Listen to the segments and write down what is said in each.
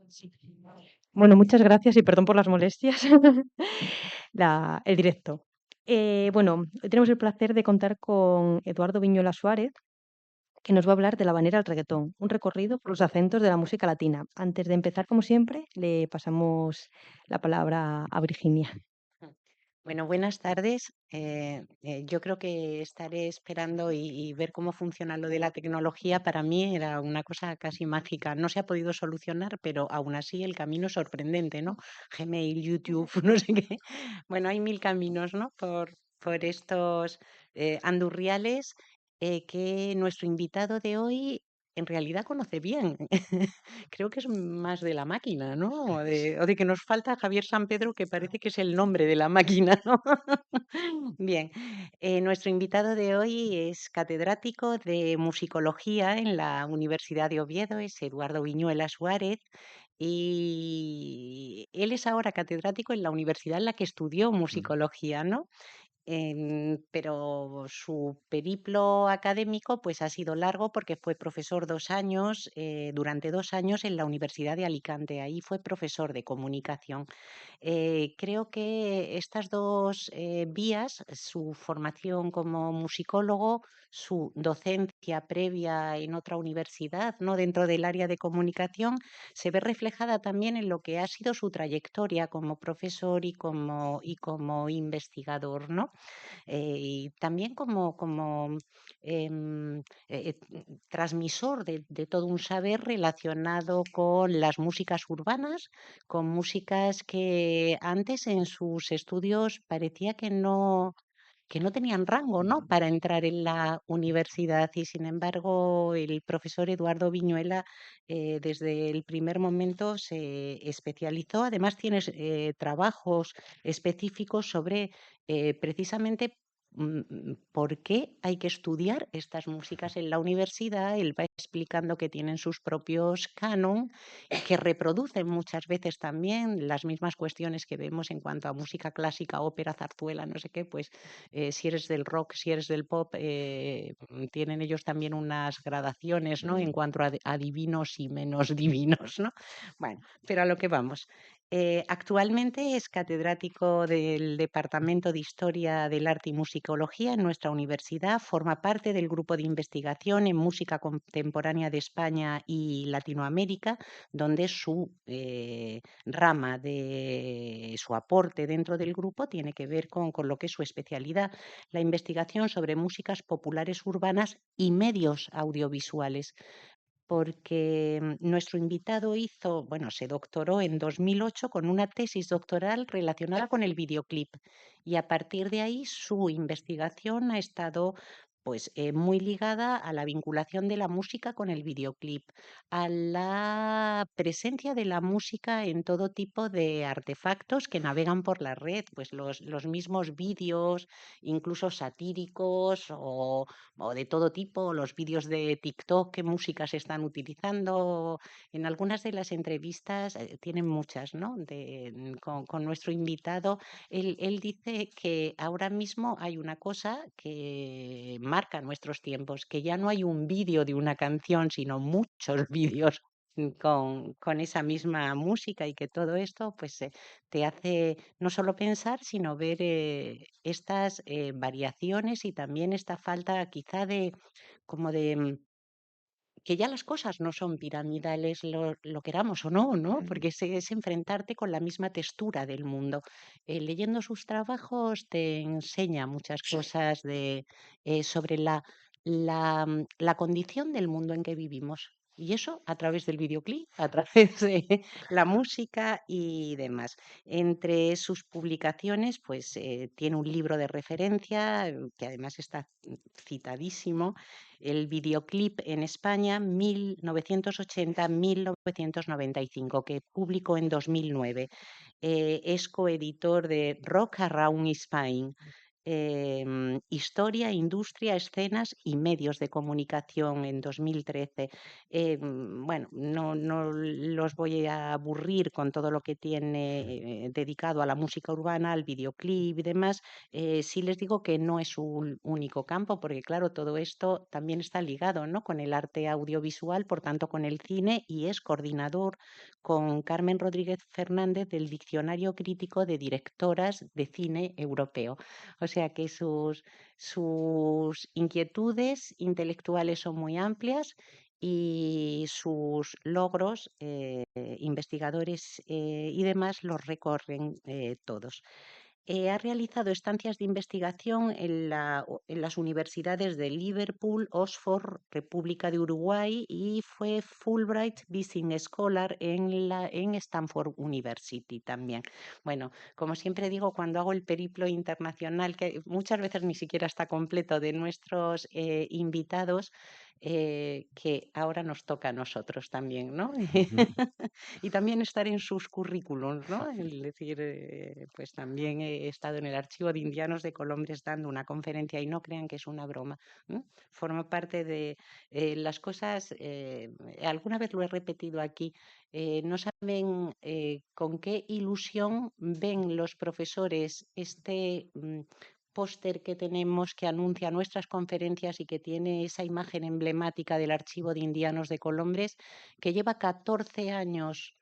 Sí. Bueno, muchas gracias y perdón por las molestias. El directo. Bueno, hoy tenemos el placer de contar con Eduardo Viñuela Suárez, que nos va a hablar de la habanera al reggaetón, un recorrido por los acentos de la música latina. Antes de empezar, como siempre, le pasamos la palabra a Virginia. Bueno, buenas tardes. Yo creo que estaré esperando y ver cómo funciona lo de la tecnología. Para mí era una cosa casi mágica. No se ha podido solucionar, pero aún así el camino es sorprendente, ¿no? Gmail, YouTube, no sé qué. Bueno, hay mil caminos, ¿no? Por estos andurriales que nuestro invitado de hoy en realidad conoce bien. Creo que es más de la máquina, ¿no? O de que nos falta Javier San Pedro, que parece que es el nombre de la máquina, ¿no? Bien, nuestro invitado de hoy es catedrático de musicología en la Universidad de Oviedo, es Eduardo Viñuela Suárez, y él es ahora catedrático en la universidad en la que estudió musicología, ¿no? Pero su periplo académico pues ha sido largo porque fue profesor 2 años, durante 2 años en la Universidad de Alicante. Ahí fue profesor de comunicación. Creo que estas dos vías, su formación como musicólogo, su docencia previa en otra universidad, ¿no? Dentro del área de comunicación, se ve reflejada también en lo que ha sido su trayectoria como profesor y como investigador, ¿no? Y también como em, transmisor de todo un saber relacionado con las músicas urbanas, con músicas que antes en sus estudios parecía que no tenían rango, ¿no? Para entrar en la universidad y sin embargo el profesor Eduardo Viñuela desde el primer momento se especializó. Además tiene trabajos específicos sobre precisamente por qué hay que estudiar estas músicas en la universidad. Él va explicando que tienen sus propios canon, que reproducen muchas veces también las mismas cuestiones que vemos en cuanto a música clásica, ópera, zarzuela, no sé qué, pues si eres del rock, si eres del pop, tienen ellos también unas gradaciones, ¿no? En cuanto a divinos y menos divinos, ¿no? Bueno, pero a lo que vamos. Actualmente es catedrático del Departamento de Historia del Arte y Musicología en nuestra universidad. Forma parte del grupo de investigación en música contemporánea de España y Latinoamérica, donde su rama de su aporte dentro del grupo tiene que ver con lo que es su especialidad, la investigación sobre músicas populares urbanas y medios audiovisuales. Porque nuestro invitado se doctoró en 2008 con una tesis doctoral relacionada con el videoclip y a partir de ahí su investigación ha estado pues muy ligada a la vinculación de la música con el videoclip, a la presencia de la música en todo tipo de artefactos que navegan por la red, pues los mismos vídeos, incluso satíricos o de todo tipo, los vídeos de TikTok, qué músicas están utilizando. En algunas de las entrevistas, tienen muchas, ¿no? Con nuestro invitado, él dice que ahora mismo hay una cosa que marca nuestros tiempos, que ya no hay un vídeo de una canción, sino muchos vídeos con esa misma música y que todo esto pues te hace no solo pensar, sino ver estas variaciones y también esta falta quizá de como de que ya las cosas no son piramidales, lo queramos o no, ¿no? Porque es enfrentarte con la misma textura del mundo. Leyendo sus trabajos te enseña muchas cosas sobre la condición del mundo en que vivimos. Y eso a través del videoclip, a través de la música y demás. Entre sus publicaciones, pues tiene un libro de referencia que además está citadísimo, el videoclip en España 1980-1995, que publicó en 2009. Es coeditor de Rock Around Spain. Historia, Industria, Escenas y Medios de Comunicación en 2013. Bueno, no los voy a aburrir con todo lo que tiene dedicado a la música urbana, al videoclip y demás. Sí les digo que no es un único campo, porque claro, todo esto también está ligado, ¿no?, con el arte audiovisual, por tanto con el cine, y es coordinador con Carmen Rodríguez Fernández del Diccionario Crítico de Directoras de Cine Europeo. O sea que sus inquietudes intelectuales son muy amplias y sus logros investigadores y demás los recorren todos. Ha realizado estancias de investigación en las universidades de Liverpool, Oxford, República de Uruguay, y fue Fulbright Visiting Scholar en Stanford University también. Bueno, como siempre digo, cuando hago el periplo internacional, que muchas veces ni siquiera está completo, de nuestros invitados, que ahora nos toca a nosotros también, ¿no? Ujú. Y también estar en sus currículums, ¿no? Es decir, pues también he estado en el Archivo de Indianos de Colombres dando una conferencia, y no crean que es una broma. Forma parte de las cosas, alguna vez lo he repetido aquí, no saben con qué ilusión ven los profesores este póster que tenemos que anuncia nuestras conferencias y que tiene esa imagen emblemática del Archivo de Indianos de Colombres, que lleva 14 años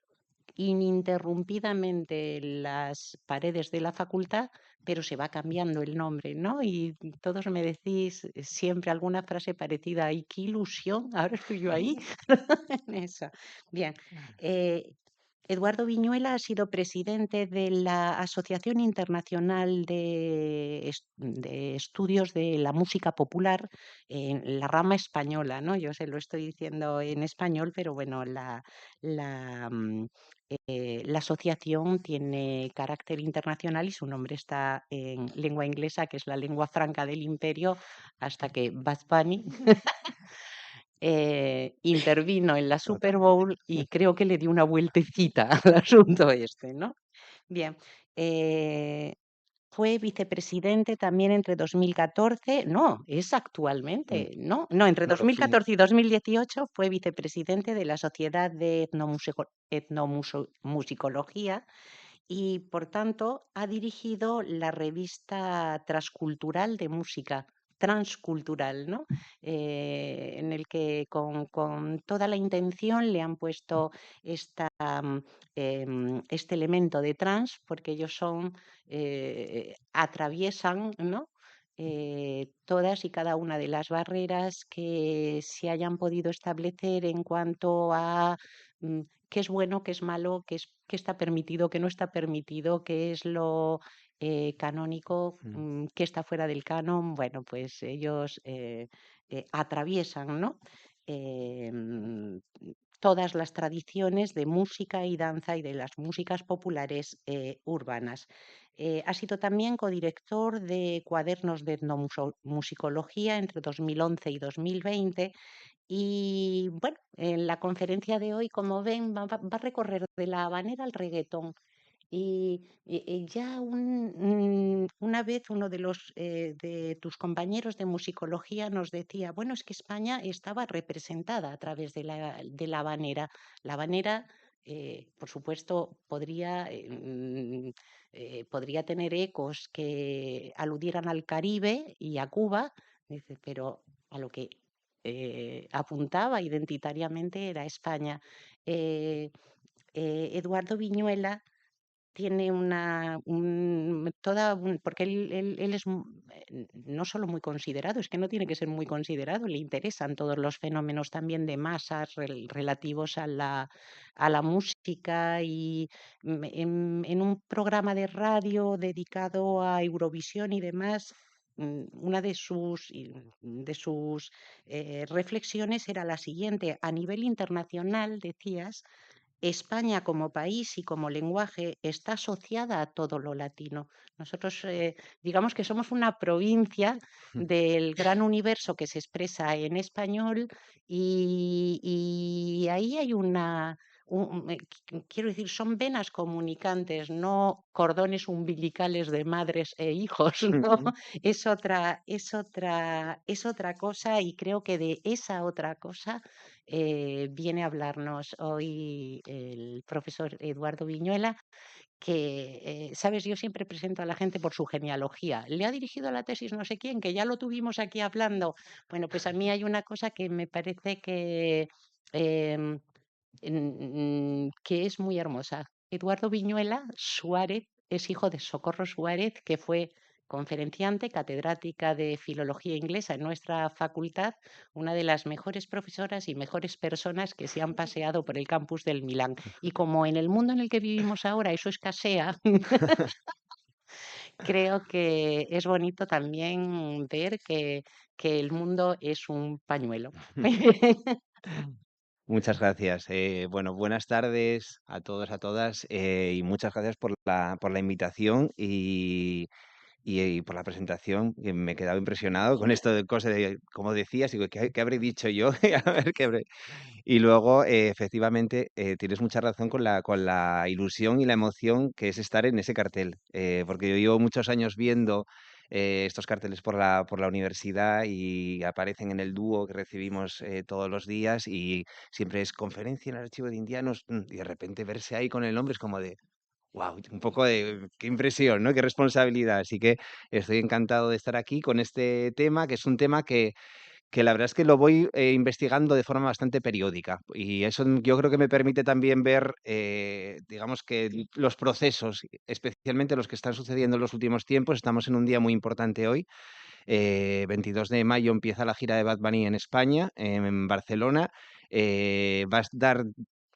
ininterrumpidamente en las paredes de la facultad, pero se va cambiando el nombre, ¿no? Y todos me decís siempre alguna frase parecida: ¡ay, qué ilusión! Ahora estoy yo ahí en eso. Bien. Eduardo Viñuela ha sido presidente de la Asociación Internacional de Estudios de la Música Popular, en la rama española, ¿no? Yo se lo estoy diciendo en español, pero bueno, la, mm, la asociación tiene carácter internacional y su nombre está en lengua inglesa, que es la lengua franca del imperio, hasta que Bad Bunny intervino en la Super Total. Bowl y creo que le dio una vueltecita al asunto este, ¿no? Bien, fue vicepresidente también entre 2014, no, es Mm, actualmente, no, entre No, sí. 2014 y 2018 fue vicepresidente de la Sociedad de Etnomusicología, y por tanto ha dirigido la revista Transcultural de música, transcultural, ¿no? En el que con toda la intención le han puesto este elemento de trans, porque ellos atraviesan, ¿no?, todas y cada una de las barreras que se hayan podido establecer en cuanto a qué es bueno, qué es malo, qué está permitido, qué no está permitido, qué es lo canónico, Mm, qué está fuera del canon. Bueno, pues ellos atraviesan, ¿no?, Em, todas las tradiciones de música y danza y de las músicas populares urbanas. Ha sido también codirector de Cuadernos de Etnomusicología entre 2011 y 2020, y bueno, en la conferencia de hoy, como ven, va a recorrer de la habanera al reggaetón. Y ya una vez uno de tus compañeros de musicología nos decía, bueno, es que España estaba representada a través de la habanera. La habanera, por supuesto, podría tener ecos que aludieran al Caribe y a Cuba, dice, pero a lo que apuntaba identitariamente era España. Eh, Eduardo Viñuela tiene porque él es no solo muy considerado, es que no tiene que ser muy considerado, le interesan todos los fenómenos también de masas relativos a la música, y en un programa de radio dedicado a Eurovisión y demás. Una de sus reflexiones era la siguiente: a nivel internacional, decías, España como país y como lenguaje está asociada a todo lo latino. Nosotros, digamos que somos una provincia mm, del gran universo que se expresa en español, y ahí hay quiero decir, son venas comunicantes, no cordones umbilicales de madres e hijos, ¿no? Ujú. Es otra cosa, y creo que de esa otra cosa viene a hablarnos hoy el profesor Eduardo Viñuela, que, sabes, yo siempre presento a la gente por su genealogía. Le ha dirigido la tesis no sé quién, que ya lo tuvimos aquí hablando. Bueno, pues a mí hay una cosa que me parece em, que es muy hermosa. Eduardo Viñuela Suárez es hijo de Socorro Suárez, que fue conferenciante, catedrática de filología inglesa en nuestra facultad, una de las mejores profesoras y mejores personas que se han paseado por el campus del Milán. Y como en el mundo en el que vivimos ahora eso escasea, creo que es bonito también ver que el mundo es un pañuelo. Muchas gracias. Bueno, buenas tardes a todos, a todas, y muchas gracias por la invitación y por la presentación, que me he quedado impresionado con esto de cosas de, como decías, digo, ¿qué habré dicho yo? A ver qué habré. Y luego, efectivamente, tienes mucha razón con la ilusión y la emoción que es estar en ese cartel, porque yo llevo muchos años viendo estos carteles por la universidad y aparecen en el dúo que recibimos todos los días y siempre es conferencia en el Archivo de Indianos y de repente verse ahí con el nombre es como de, wow, un poco de qué impresión, ¿no? Qué responsabilidad. Así que estoy encantado de estar aquí con este tema, que es un tema que la verdad es que lo voy investigando de forma bastante periódica. Y eso yo creo que me permite también ver, digamos que los procesos, especialmente los que están sucediendo en los últimos tiempos. Estamos en un día muy importante hoy. 22 de mayo empieza la gira de Bad Bunny en España, en Barcelona. Va a dar,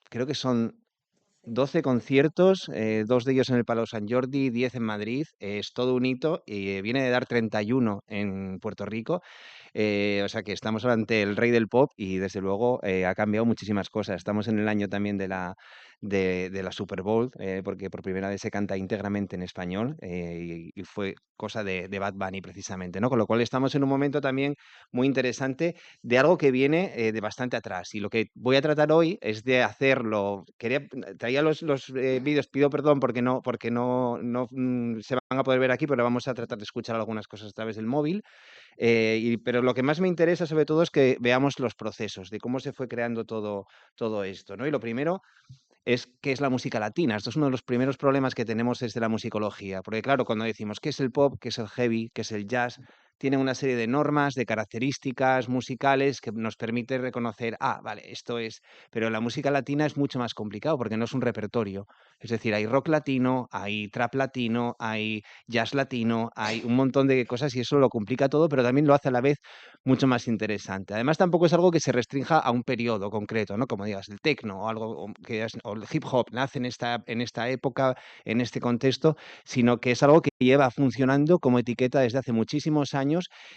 creo que son 12 conciertos, 2 de ellos en el Palau Sant Jordi, 10 en Madrid. Es todo un hito y viene de dar 31 en Puerto Rico. O sea que estamos ante el rey del pop y desde luego ha cambiado muchísimas cosas. Estamos en el año también de la Super Bowl, porque por primera vez se canta íntegramente en español y fue cosa de Bad Bunny precisamente, ¿no? Con lo cual estamos en un momento también muy interesante de algo que viene de bastante atrás. Y lo que voy a tratar hoy es de hacerlo. Traía los vídeos, pido perdón porque no se van a poder ver aquí, pero vamos a tratar de escuchar algunas cosas a través del móvil. Pero lo que más me interesa sobre todo es que veamos los procesos de cómo se fue creando todo esto, ¿no? Y lo primero es qué es la música latina. Esto es uno de los primeros problemas que tenemos desde la musicología, porque claro, cuando decimos qué es el pop, qué es el heavy, qué es el jazz, tiene una serie de normas, de características musicales que nos permite reconocer, ah, vale, esto es, pero la música latina es mucho más complicado porque no es un repertorio. Es decir, hay rock latino, hay trap latino, hay jazz latino, hay un montón de cosas y eso lo complica todo, pero también lo hace a la vez mucho más interesante. Además, tampoco es algo que se restrinja a un periodo concreto, ¿no? Como digas, el techno o algo o el hip hop nace en esta época, en este contexto, sino que es algo que lleva funcionando como etiqueta desde hace muchísimos años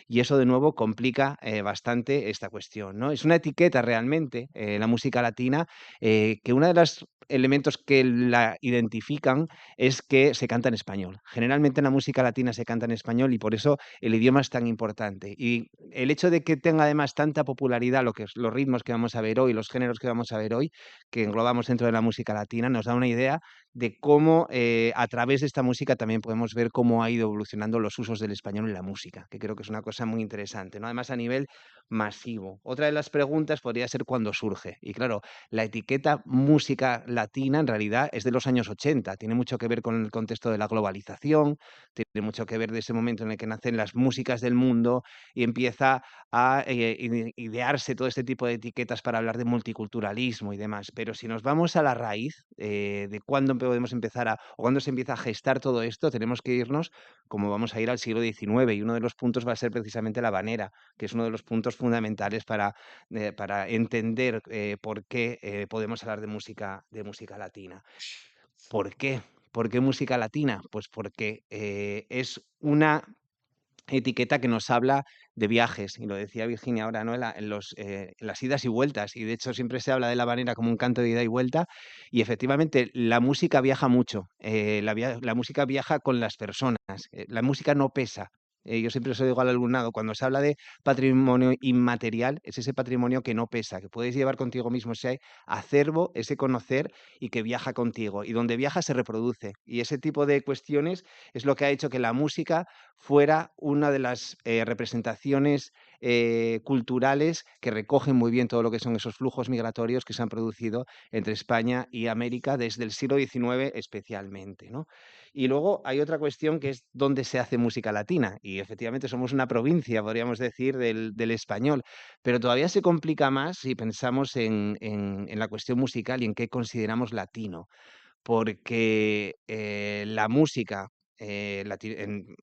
y eso de nuevo complica bastante esta cuestión, ¿no? Es una etiqueta realmente, la música latina, que uno de los elementos que la identifican es que se canta en español. Generalmente la música latina se canta en español y por eso el idioma es tan importante. Y el hecho de que tenga además tanta popularidad lo que es los ritmos que vamos a ver hoy, los géneros que vamos a ver hoy, que englobamos dentro de la música latina, nos da una idea de cómo a través de esta música también podemos ver cómo ha ido evolucionando los usos del español en la música, que creo que es una cosa muy interesante, ¿no? Además a nivel masivo. Otra de las preguntas podría ser cuándo surge. Y claro, la etiqueta música latina en realidad es de los años 80, tiene mucho que ver con el contexto de la globalización, tiene mucho que ver de ese momento en el que nacen las músicas del mundo y empieza a idearse todo este tipo de etiquetas para hablar de multiculturalismo y demás. Pero si nos vamos a la raíz de cuándo podemos empezar o cuándo se empieza a gestar todo esto, tenemos que irnos, como vamos a ir al siglo XIX, y uno de los puntos va a ser precisamente la habanera, que es uno de los puntos fundamentales para entender por qué podemos hablar de música latina. ¿Por qué? ¿Por qué música latina? Pues porque es una etiqueta que nos habla de viajes, y lo decía Virginia ahora, ¿no? En las idas y vueltas, y de hecho siempre se habla de la habanera como un canto de ida y vuelta, y efectivamente la música viaja mucho, la música viaja con las personas, la música no pesa, Yo siempre se lo digo al alumnado, cuando se habla de patrimonio inmaterial, es ese patrimonio que no pesa, que puedes llevar contigo mismo, ese acervo, ese conocer y que viaja contigo. Y donde viaja se reproduce. Y ese tipo de cuestiones es lo que ha hecho que la música fuera una de las representaciones culturales que recogen muy bien todo lo que son esos flujos migratorios que se han producido entre España y América desde el siglo XIX especialmente, ¿no? Y luego hay otra cuestión que es dónde se hace música latina. Y efectivamente somos una provincia, podríamos decir, del español, pero todavía se complica más si pensamos en la cuestión musical y en qué consideramos latino, porque la música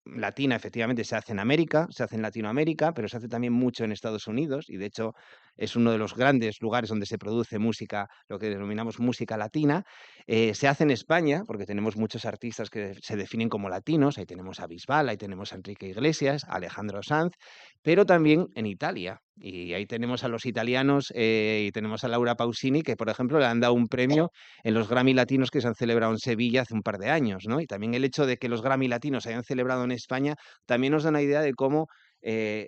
latina efectivamente se hace en América, se hace en Latinoamérica, pero se hace también mucho en Estados Unidos y de hecho es uno de los grandes lugares donde se produce música, lo que denominamos música latina. Se hace en España, porque tenemos muchos artistas que se definen como latinos, ahí tenemos a Bisbal, ahí tenemos a Enrique Iglesias, a Alejandro Sanz, pero también en Italia. Y ahí tenemos a los italianos y tenemos a Laura Pausini, que por ejemplo le han dado un premio en los Grammy Latinos que se han celebrado en Sevilla hace un par de años, ¿no? Y también el hecho de que los Grammy Latinos se hayan celebrado en España también nos da una idea de cómo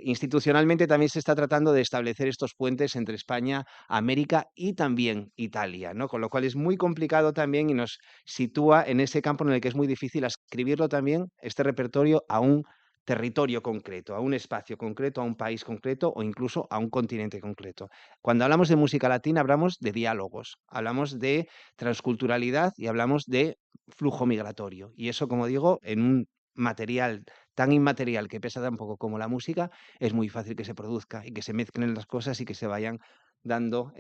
institucionalmente también se está tratando de establecer estos puentes entre España, América y también Italia, ¿no? Con lo cual es muy complicado también y nos sitúa en ese campo en el que es muy difícil escribirlo también, este repertorio, a un territorio concreto, a un espacio concreto, a un país concreto o incluso a un continente concreto. Cuando hablamos de música latina hablamos de diálogos, hablamos de transculturalidad y hablamos de flujo migratorio. Y eso, como digo, en un material tan inmaterial que pesa tan poco como la música, es muy fácil que se produzca y que se mezclen las cosas y que se vayan dando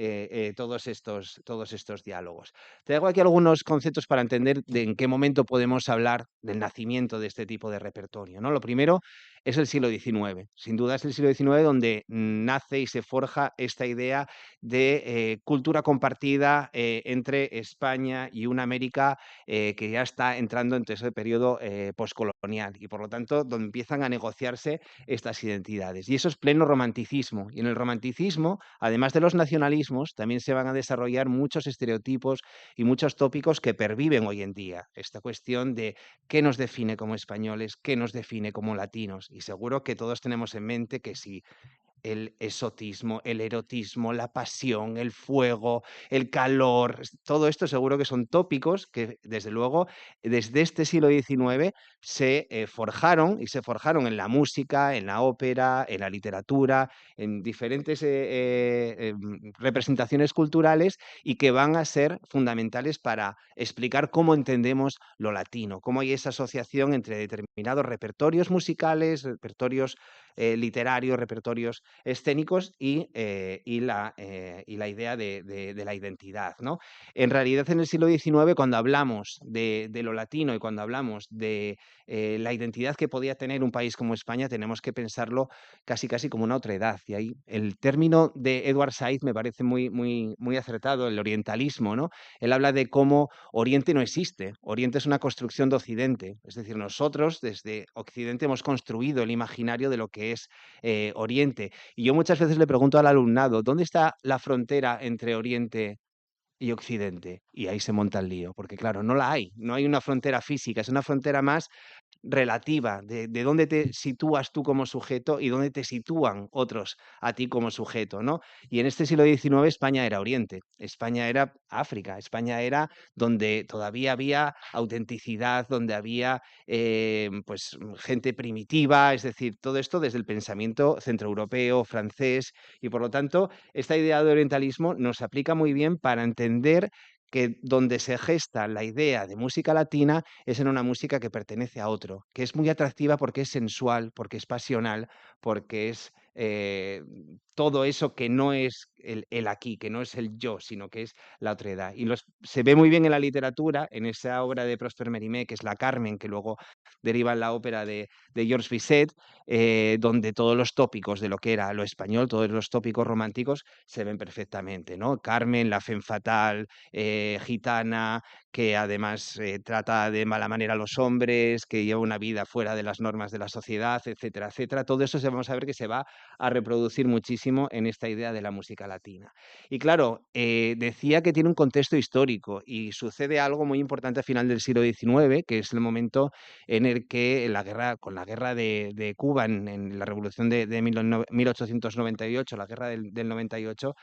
todos estos diálogos. Traigo aquí algunos conceptos para entender de en qué momento podemos hablar del nacimiento de este tipo de repertorio, ¿no? Lo primero es el siglo XIX. Sin duda es el siglo XIX donde nace y se forja esta idea de cultura compartida entre España y una América que ya está entrando en ese periodo poscolonial y por lo tanto donde empiezan a negociarse estas identidades. Y eso es pleno romanticismo. Y en el romanticismo, además de los nacionalismos, también se van a desarrollar muchos estereotipos y muchos tópicos que perviven hoy en día. Esta cuestión de qué nos define como españoles, qué nos define como latinos. Y seguro que todos tenemos en mente que si el exotismo, el erotismo, la pasión, el fuego, el calor, todo esto seguro que son tópicos que, desde luego, desde este siglo XIX se forjaron y se forjaron en la música, en la ópera, en la literatura, en diferentes representaciones culturales y que van a ser fundamentales para explicar cómo entendemos lo latino, cómo hay esa asociación entre determinados repertorios musicales, repertorios literarios, repertorios escénicos y la idea de la identidad, ¿no? En realidad, en el siglo XIX, cuando hablamos de lo latino y cuando hablamos de la identidad que podía tener un país como España, tenemos que pensarlo casi como una otredad. Y ahí el término de Edward Said me parece muy acertado, el orientalismo, ¿no? Él habla de cómo Oriente no existe, Oriente es una construcción de Occidente. Es decir, nosotros desde Occidente hemos construido el imaginario de lo que es Oriente. Y yo muchas veces le pregunto al alumnado, ¿dónde está la frontera entre Oriente y Occidente? Y ahí se monta el lío, porque claro, no la hay, no hay una frontera física, es una frontera más relativa, de dónde te sitúas tú como sujeto y dónde te sitúan otros a ti como sujeto, ¿no? Y en este siglo XIX España era Oriente, España era África, España era donde todavía había autenticidad, donde había pues gente primitiva, es decir, todo esto desde el pensamiento centroeuropeo, francés, y por lo tanto esta idea de orientalismo nos aplica muy bien para entender que donde se gesta la idea de música latina es en una música que pertenece a otro, que es muy atractiva porque es sensual, porque es pasional, porque es todo eso que no es el aquí, que no es el yo, sino que es la otredad. Y se ve muy bien en la literatura, en esa obra de Prosper Mérimée, que es La Carmen, que luego deriva en la ópera de Georges Bizet, donde todos los tópicos de lo que era lo español, todos los tópicos románticos se ven perfectamente, ¿no? Carmen, la femme fatale, gitana, que además trata de mala manera a los hombres, que lleva una vida fuera de las normas de la sociedad, etcétera, etcétera. Todo eso vamos a ver que se va a reproducir muchísimo muchísimo en esta idea de la música latina. Y claro, decía que tiene un contexto histórico y sucede algo muy importante a final del siglo XIX, que es el momento en el que con la guerra de Cuba, en la revolución de 1898, la guerra del 98,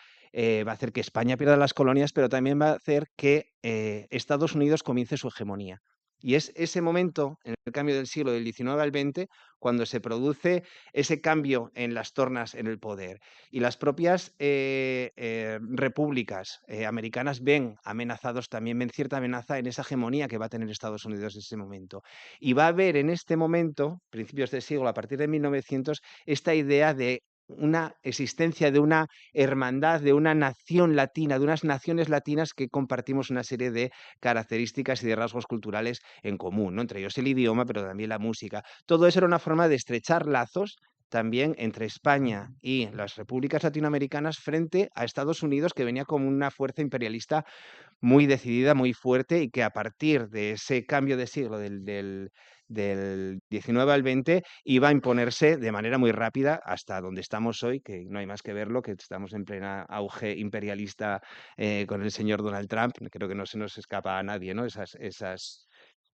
va a hacer que España pierda las colonias, pero también va a hacer que Estados Unidos comience su hegemonía. Y es ese momento, en el cambio del siglo del XIX al XX, cuando se produce ese cambio en las tornas en el poder. Y las propias repúblicas americanas ven amenazados también, ven cierta amenaza en esa hegemonía que va a tener Estados Unidos en ese momento. Y va a haber en este momento, principios del siglo, a partir de 1900, esta idea de una existencia de una hermandad, de una nación latina, de unas naciones latinas que compartimos una serie de características y de rasgos culturales en común, ¿no? Entre ellos el idioma, pero también la música. Todo eso era una forma de estrechar lazos también entre España y las repúblicas latinoamericanas frente a Estados Unidos, que venía como una fuerza imperialista muy decidida, muy fuerte, y que a partir de ese cambio de siglo del 19 al 20 iba a imponerse de manera muy rápida hasta donde estamos hoy, que no hay más que verlo, que estamos en plena auge imperialista con el señor Donald Trump. Creo que no se nos escapa a nadie, ¿no?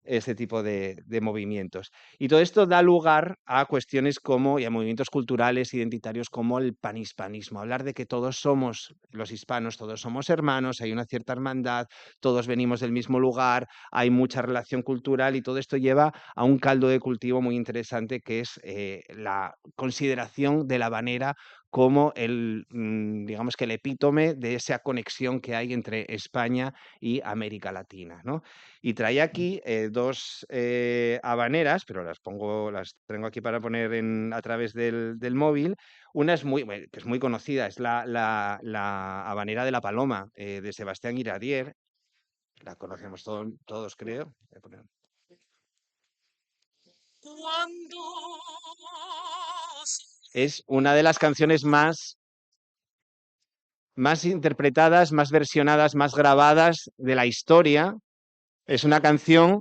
Ese tipo de movimientos. Y todo esto da lugar a cuestiones como, y a movimientos culturales, identitarios, como el panhispanismo. Hablar de que todos somos, los hispanos, todos somos hermanos, hay una cierta hermandad, todos venimos del mismo lugar, hay mucha relación cultural, y todo esto lleva a un caldo de cultivo muy interesante, que es la consideración de la habanera como digamos que el epítome de esa conexión que hay entre España y América Latina, ¿no? Y traía aquí dos habaneras, pero las tengo aquí para poner a través del móvil. Una que es muy conocida, es la habanera de La Paloma, de Sebastián Iradier. La conocemos todos, creo. Voy a poner. Es una de las canciones más interpretadas, más versionadas, más grabadas de la historia. Es una canción.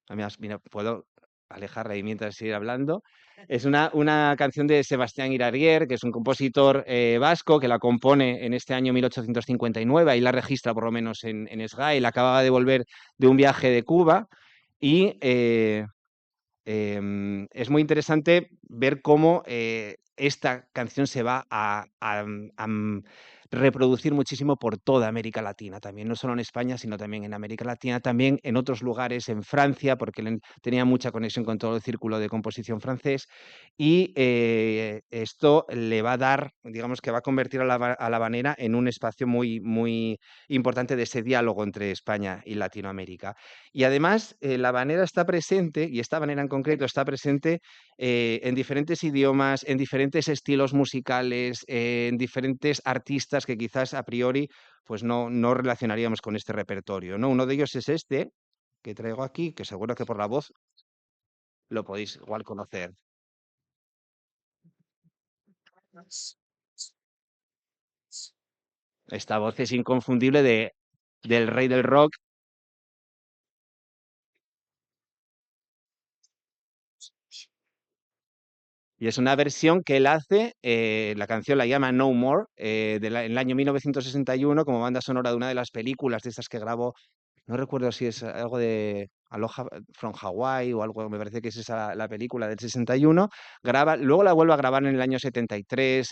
Mira, puedo alejarla ahí mientras sigue hablando. Es una canción de Sebastián Iradier, que es un compositor vasco, que la compone en este año 1859 y la registra por lo menos en SGAE. Acababa de volver de un viaje de Cuba y es muy interesante ver cómo esta canción se va a reproducir muchísimo por toda América Latina, también no solo en España, sino también en América Latina, también en otros lugares, en Francia, porque él tenía mucha conexión con todo el círculo de composición francés, y esto le va a dar, digamos que va a convertir a la habanera en un espacio muy, muy importante de ese diálogo entre España y Latinoamérica. Y además, la habanera está presente, y esta habanera en concreto está presente en diferentes idiomas, en diferentes estilos musicales, en diferentes artistas que quizás a priori pues no relacionaríamos con este repertorio, ¿no? Uno de ellos es este, que traigo aquí, que seguro que por la voz lo podéis igual conocer. Esta voz es inconfundible del rey del rock. Y es una versión que él hace, la canción la llama No More, en el año 1961, como banda sonora de una de las películas de estas que grabó. No recuerdo si es algo de Aloha from Hawaii o algo, me parece que es esa la película del 61. Luego la vuelve a grabar en el año 73,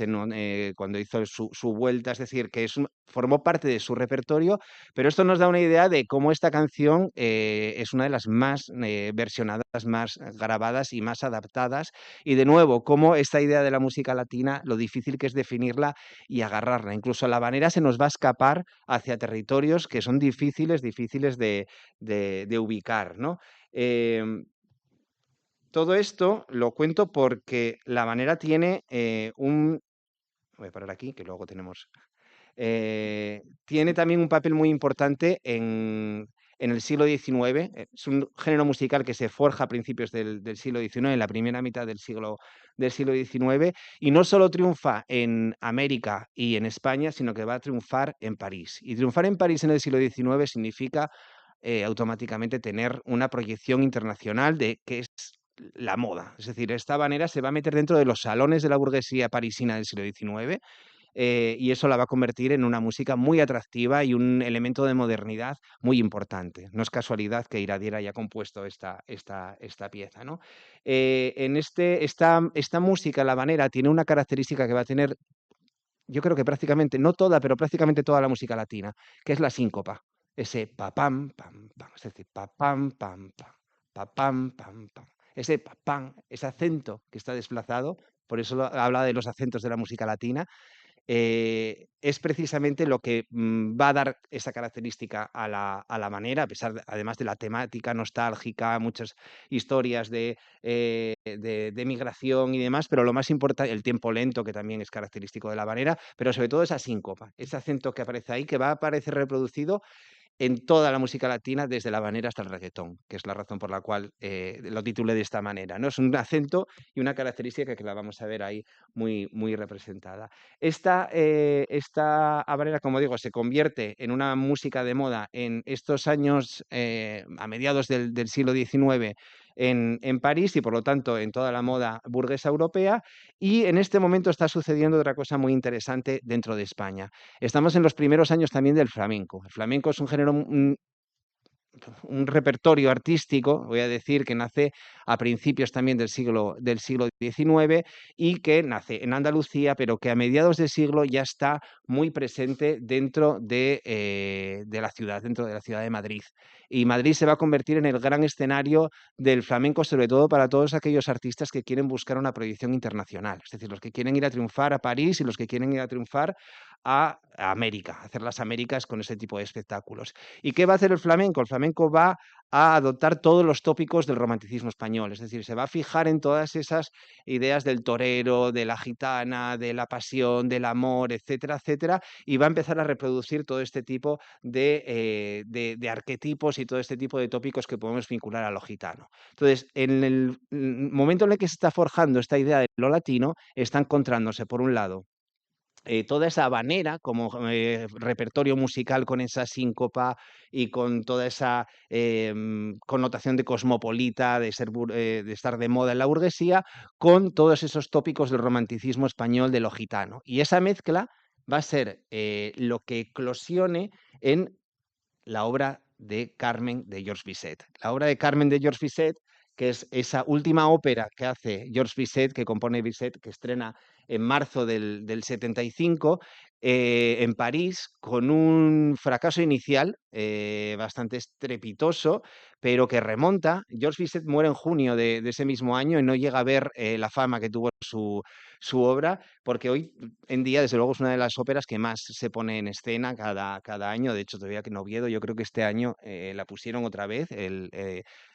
cuando hizo su vuelta, es decir, que formó parte de su repertorio, pero esto nos da una idea de cómo esta canción es una de las más versionadas, más grabadas y más adaptadas, y de nuevo, cómo esta idea de la música latina, lo difícil que es definirla y agarrarla. Incluso la habanera se nos va a escapar hacia territorios que son difíciles de ubicar, ¿no? Todo esto lo cuento porque la habanera tiene voy a parar aquí, que luego tenemos. Tiene también un papel muy importante en el siglo XIX. Es un género musical que se forja a principios del siglo XIX, en la primera mitad del siglo XIX, y no solo triunfa en América y en España, sino que va a triunfar en París. Y triunfar en París en el siglo XIX significa automáticamente tener una proyección internacional de que es la moda. Es decir, esta habanera se va a meter dentro de los salones de la burguesía parisina del siglo XIX, y eso la va a convertir en una música muy atractiva y un elemento de modernidad muy importante. No es casualidad que Iradier haya compuesto esta pieza, ¿no? Esta música, la habanera, tiene una característica que va a tener, yo creo que prácticamente, no toda, pero prácticamente toda la música latina, que es la síncopa. Ese pa pam, pam, pam, es decir, pa pam, pam, pam, pa pam, pam, pam. Ese pa pam, ese acento que está desplazado, por eso habla de los acentos de la música latina, es precisamente lo que va a dar esa característica a la manera, además de la temática nostálgica, muchas historias de migración y demás, pero lo más importante, el tiempo lento, que también es característico de la habanera, pero sobre todo esa síncopa, ese acento que aparece ahí, que va a aparecer reproducido en toda la música latina, desde la habanera hasta el reggaetón, que es la razón por la cual lo titulé de esta manera, ¿no? Es un acento y una característica que la vamos a ver ahí muy, muy representada. Esta habanera, como digo, se convierte en una música de moda en estos años, a mediados del siglo XIX, en París, y por lo tanto en toda la moda burguesa europea, y en este momento está sucediendo otra cosa muy interesante dentro de España. Estamos en los primeros años también del flamenco. El flamenco es un género, un repertorio artístico, voy a decir, que nace a principios también del siglo XIX, y que nace en Andalucía, pero que a mediados de siglo ya está muy presente dentro de la ciudad, dentro de la ciudad de Madrid. Y Madrid se va a convertir en el gran escenario del flamenco, sobre todo para todos aquellos artistas que quieren buscar una proyección internacional, es decir, los que quieren ir a triunfar a París y los que quieren ir a triunfar a América, hacer las Américas con ese tipo de espectáculos. ¿Y qué va a hacer el flamenco? El flamenco va a adoptar todos los tópicos del romanticismo español, es decir, se va a fijar en todas esas ideas del torero, de la gitana, de la pasión, del amor, etcétera, etcétera, y va a empezar a reproducir todo este tipo de arquetipos y todo este tipo de tópicos que podemos vincular a lo gitano. Entonces, en el momento en el que se está forjando esta idea de lo latino, está encontrándose, por un lado, toda esa habanera como repertorio musical, con esa síncopa y con toda esa connotación de cosmopolita, de estar de moda en la burguesía, con todos esos tópicos del romanticismo español, de lo gitano. Y esa mezcla va a ser lo que eclosione en la obra de Carmen de Georges Bizet. La obra de Carmen de Georges Bizet, que es esa última ópera que hace Georges Bizet, que compone Bizet, que estrena en marzo del 75, en París, con un fracaso inicial bastante estrepitoso, pero que remonta. Georges Bizet muere en junio de ese mismo año y no llega a ver la fama que tuvo su obra, porque hoy en día, desde luego, es una de las óperas que más se pone en escena cada año. De hecho, todavía que en Oviedo, yo creo que este año la pusieron otra vez,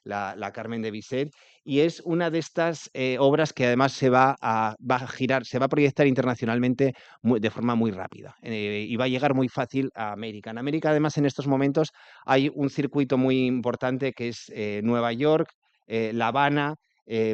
la Carmen de Bizet, y es una de estas obras que además se va a girar, se va a proyectar internacionalmente de forma muy rápida, y va a llegar muy fácil a América. En América, además, en estos momentos hay un circuito muy importante que es Nueva York, La Habana,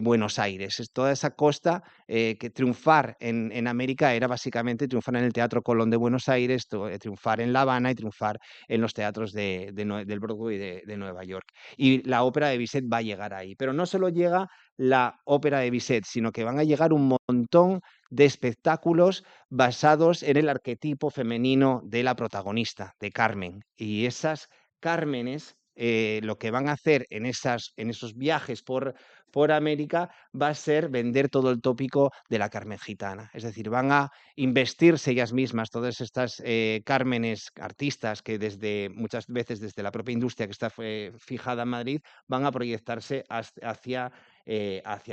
Buenos Aires. Es toda esa costa, que triunfar en América era básicamente triunfar en el Teatro Colón de Buenos Aires, triunfar en La Habana y triunfar en los teatros del Broadway de Nueva York. Y la ópera de Bizet va a llegar ahí. Pero no solo llega la ópera de Bizet, sino que van a llegar un montón de espectáculos basados en el arquetipo femenino de la protagonista, de Carmen. Y esas Cármenes, lo que van a hacer en esos viajes por América va a ser vender todo el tópico de la Carmen gitana. Es decir, van a investirse ellas mismas, todas estas Cármenes, artistas que muchas veces desde la propia industria que está fijada en Madrid, van a proyectarse hacia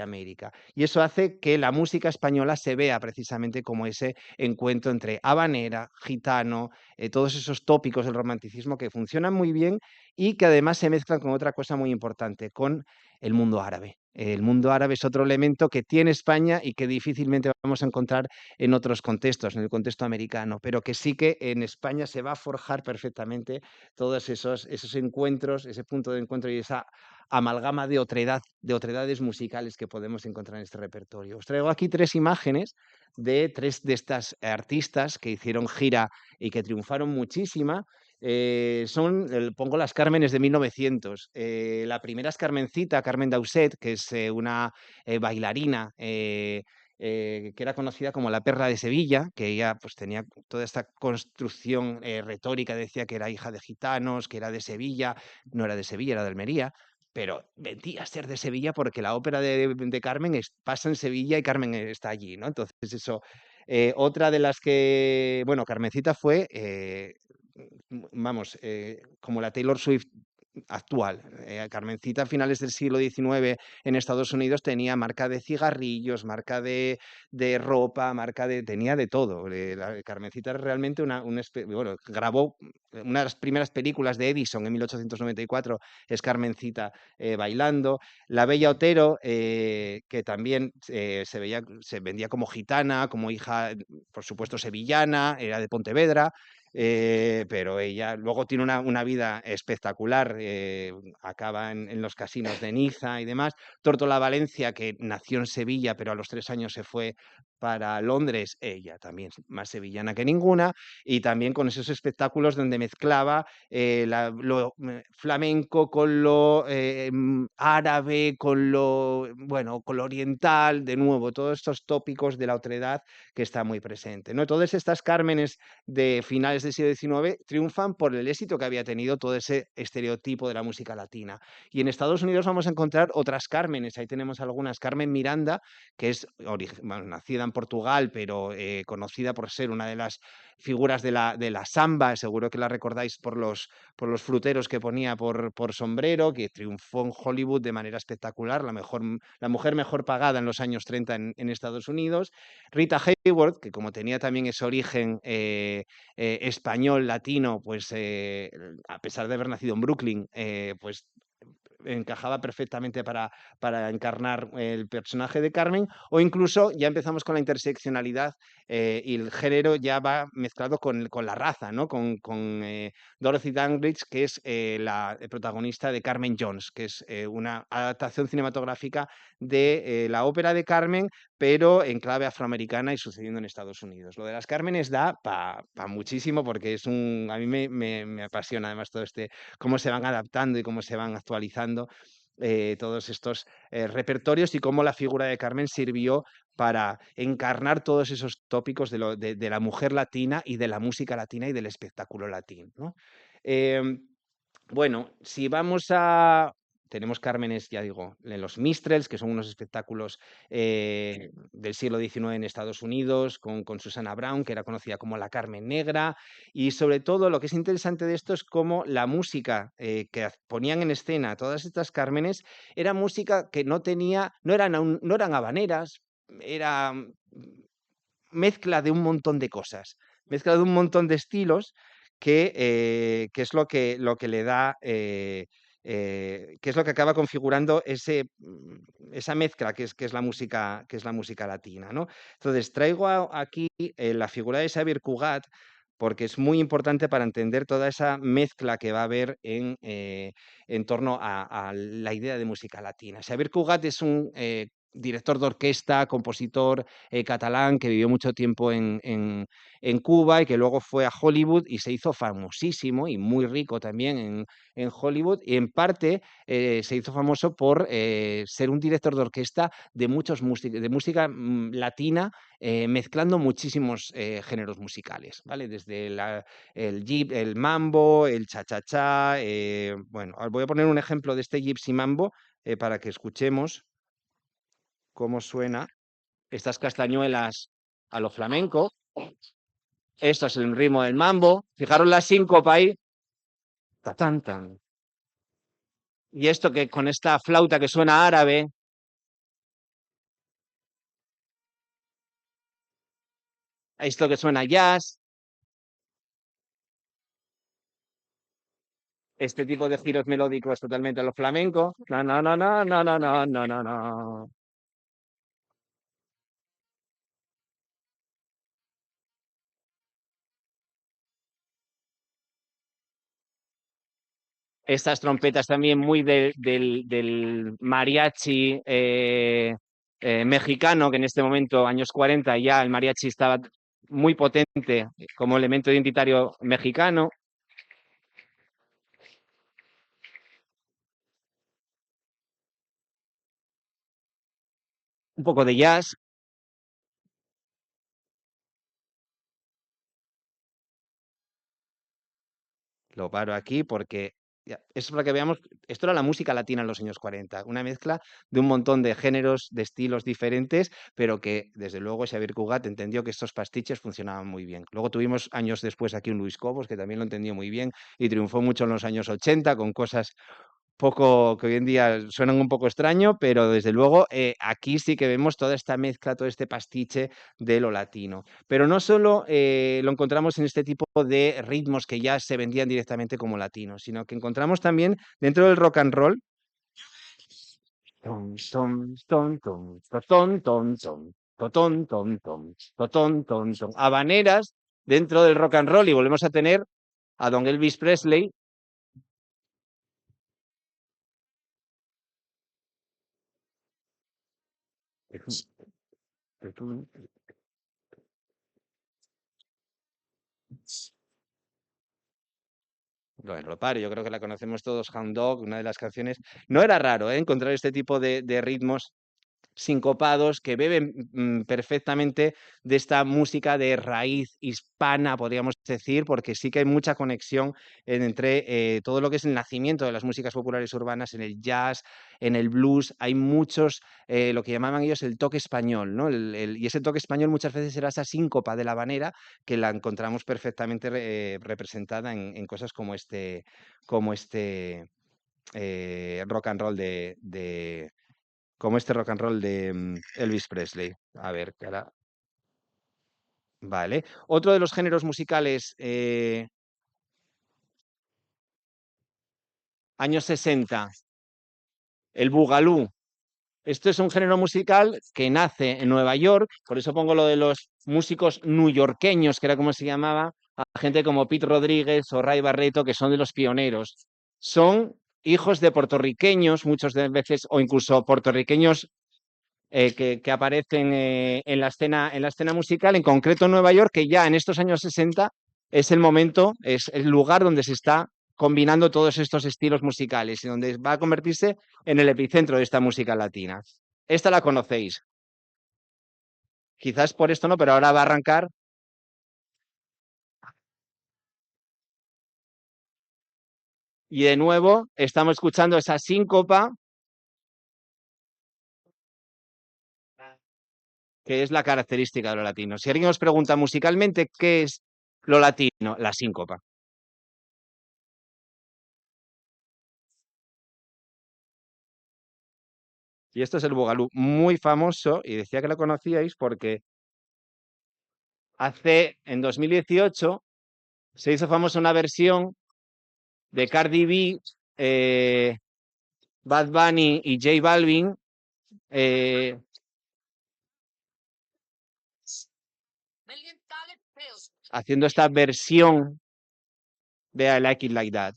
América. Y eso hace que la música española se vea precisamente como ese encuentro entre habanera, gitano, todos esos tópicos del romanticismo que funcionan muy bien y que además se mezclan con otra cosa muy importante, con el mundo árabe. El mundo árabe es otro elemento que tiene España y que difícilmente vamos a encontrar en otros contextos, en el contexto americano, pero que sí que en España se va a forjar perfectamente todos esos encuentros, ese punto de encuentro y esa amalgama de otredades musicales que podemos encontrar en este repertorio. Os traigo aquí 3 imágenes de 3 de estas artistas que hicieron gira y que triunfaron muchísimo, pongo las Cármenes de 1900. La primera es Carmencita, Carmen Dauset, que es una bailarina que era conocida como la Perla de Sevilla, que ella pues tenía toda esta construcción retórica, decía que era hija de gitanos, que era de Sevilla, no era de Sevilla, era de Almería, pero vendía a ser de Sevilla porque la ópera de Carmen pasa en Sevilla y Carmen está allí, ¿no? Entonces eso, otra de las que, bueno, Carmencita fue, vamos, como la Taylor Swift actual. Carmencita a finales del siglo XIX en Estados Unidos tenía marca de cigarrillos, marca de ropa, tenía de todo. Carmencita era realmente bueno, grabó una de las primeras películas de Edison en 1894, es Carmencita bailando. La Bella Otero, que también se vendía como gitana, como hija, por supuesto, sevillana, era de Pontevedra. Pero ella luego tiene una vida espectacular, acaba en los casinos de Niza y demás. Tórtola Valencia, que nació en Sevilla, pero a los 3 años se fue para Londres, ella también más sevillana que ninguna, y también con esos espectáculos donde mezclaba lo flamenco con lo árabe, con lo oriental, de nuevo, todos estos tópicos de la otredad que está muy presente, ¿no? Todas estas Cármenes de finales del siglo XIX triunfan por el éxito que había tenido todo ese estereotipo de la música latina. Y en Estados Unidos vamos a encontrar otras Cármenes. Ahí tenemos algunas. Carmen Miranda, que es nacida en Portugal, pero conocida por ser una de las figuras de la samba. Seguro que la recordáis por los fruteros que ponía por sombrero, que triunfó en Hollywood de manera espectacular, la mujer mejor pagada en los años 30 en Estados Unidos. Rita Hayworth, que como tenía también ese origen español, latino, pues a pesar de haber nacido en Brooklyn, pues encajaba perfectamente para encarnar el personaje de Carmen, o incluso ya empezamos con la interseccionalidad y el género ya va mezclado con la raza, ¿no? Con Dorothy Dandridge, que es la protagonista de Carmen Jones, que es una adaptación cinematográfica de la ópera de Carmen, pero en clave afroamericana y sucediendo en Estados Unidos. Lo de las Cármenes da para muchísimo porque a mí me apasiona además todo cómo se van adaptando y cómo se van actualizando todos estos repertorios y cómo la figura de Carmen sirvió para encarnar todos esos tópicos de la mujer latina y de la música latina y del espectáculo latino, ¿no? Bueno, si vamos tenemos Cármenes, ya digo, en los Minstrels, que son unos espectáculos del siglo XIX en Estados Unidos, con Susana Brown, que era conocida como la Carmen Negra, y sobre todo lo que es interesante de esto es cómo la música que ponían en escena todas estas Cármenes era música que no eran habaneras, era mezcla de un montón de cosas, mezcla de un montón de estilos que es lo que le da, que es lo que acaba configurando esa mezcla que es la música latina, ¿no? Entonces, traigo aquí la figura de Xavier Cugat, porque es muy importante para entender toda esa mezcla que va a haber en torno a la idea de música latina. Xavier Cugat es un director de orquesta, compositor catalán que vivió mucho tiempo en Cuba y que luego fue a Hollywood y se hizo famosísimo y muy rico también en Hollywood, y en parte se hizo famoso por ser un director de orquesta de de música latina, mezclando muchísimos géneros musicales, ¿vale? Desde el mambo, el cha-cha-cha. Bueno, os voy a poner un ejemplo de este Gypsy Mambo para que escuchemos cómo suena estas castañuelas a lo flamenco. Esto es el ritmo del mambo. Fijaros la síncopa ahí. Ta, tan, tan. Y esto que con esta flauta que suena árabe. Esto que suena jazz. Este tipo de giros melódicos totalmente a lo flamenco. No, no, no, no, no, no, no, no, no, no. Estas trompetas también muy del mariachi mexicano, que en este momento, años 40, ya el mariachi estaba muy potente como elemento identitario mexicano. un poco de jazz. Lo paro aquí porque es para que veamos, esto era la música latina en los años 40, una mezcla de un montón de géneros, de estilos diferentes, pero que desde luego Xavier Cugat entendió que estos pastiches funcionaban muy bien. Luego tuvimos años después aquí un Luis Cobos que también lo entendió muy bien y triunfó mucho en los años 80 con cosas poco que hoy en día suenan un poco extraño, pero desde luego aquí sí que vemos toda esta mezcla, todo este pastiche de lo latino. Pero no solo lo encontramos en este tipo de ritmos que ya se vendían directamente como latinos, sino que encontramos también dentro del rock and roll ton, ton, ton, ton, totón, ton, ton, totón, ton, ton, totón, ton, ton, habaneras dentro del rock and roll y volvemos a tener a don Elvis Presley. Bueno, lo paro, yo creo que la conocemos todos, Hound Dog, una de las canciones. No era raro, encontrar este tipo de ritmos sincopados que beben perfectamente de esta música de raíz hispana, podríamos decir, porque sí que hay mucha conexión entre todo lo que es el nacimiento de las músicas populares urbanas, en el jazz, en el blues, hay muchos, lo que llamaban ellos el toque español, ¿no? Y ese toque español muchas veces era esa síncopa de la habanera que la encontramos perfectamente representada en cosas como este rock and roll como este rock and roll de Elvis Presley. A ver, que ahora... Vale. Otro de los géneros musicales, años 60, el bugalú. Esto es un género musical que nace en Nueva York, por eso pongo lo de los músicos newyorqueños, que era como se llamaba, a gente como Pete Rodríguez o Ray Barreto, que son de los pioneros. Son hijos de puertorriqueños, muchas de veces, o incluso puertorriqueños que aparecen en la escena musical, en concreto en Nueva York, que ya en estos años 60 es el momento, es el lugar donde se está combinando todos estos estilos musicales y donde va a convertirse en el epicentro de esta música latina. Esta la conocéis, quizás por esto no, pero ahora va a arrancar y de nuevo estamos escuchando esa síncopa que es la característica de lo latino. Si alguien os pregunta musicalmente qué es lo latino, la síncopa. Y esto es el bugalú, muy famoso, y decía que lo conocíais porque en 2018 se hizo famosa una versión de Cardi B, Bad Bunny y J Balvin eh, haciendo esta versión de I Like It Like That.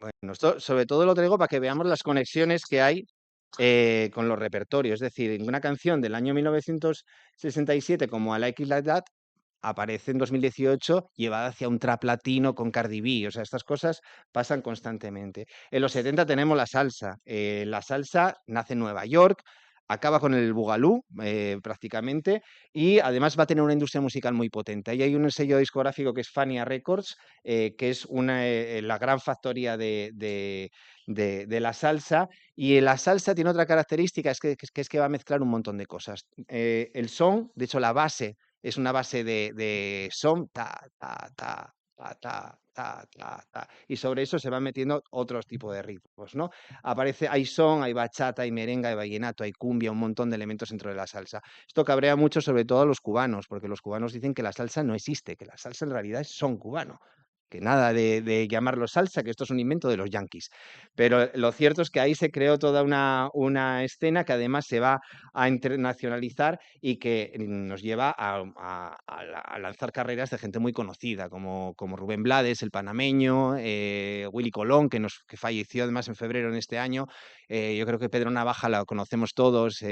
Bueno, esto sobre todo lo traigo para que veamos las conexiones que hay con los repertorios. Es decir, en una canción del año 1967 como I Like It Like That aparece en 2018 llevada hacia un trap latino con Cardi B. O sea, estas cosas pasan constantemente. En los 70 tenemos la salsa. La salsa nace en Nueva York, acaba con el bugalú prácticamente y además va a tener una industria musical muy potente. Ahí hay un sello discográfico que es Fania Records, que es la gran factoría de la salsa. Y la salsa tiene otra característica, es que va a mezclar un montón de cosas. El son, de hecho la base es una base de son, ta, ta, ta, ta, ta, ta, ta, ta, y sobre eso se van metiendo otros tipos de ritmos, ¿no? Hay son, hay bachata, hay merengue, hay vallenato, hay cumbia, un montón de elementos dentro de la salsa. Esto cabrea mucho sobre todo a los cubanos, porque los cubanos dicen que la salsa no existe, que la salsa en realidad es son cubano. que nada de llamarlo salsa, que esto es un invento de los yanquis. Pero lo cierto es que ahí se creó toda una escena que además se va a internacionalizar y que nos lleva a lanzar carreras de gente muy conocida, como Rubén Blades, el panameño, Willy Colón, que falleció además en febrero en este año. Yo creo que Pedro Navaja lo conocemos todos,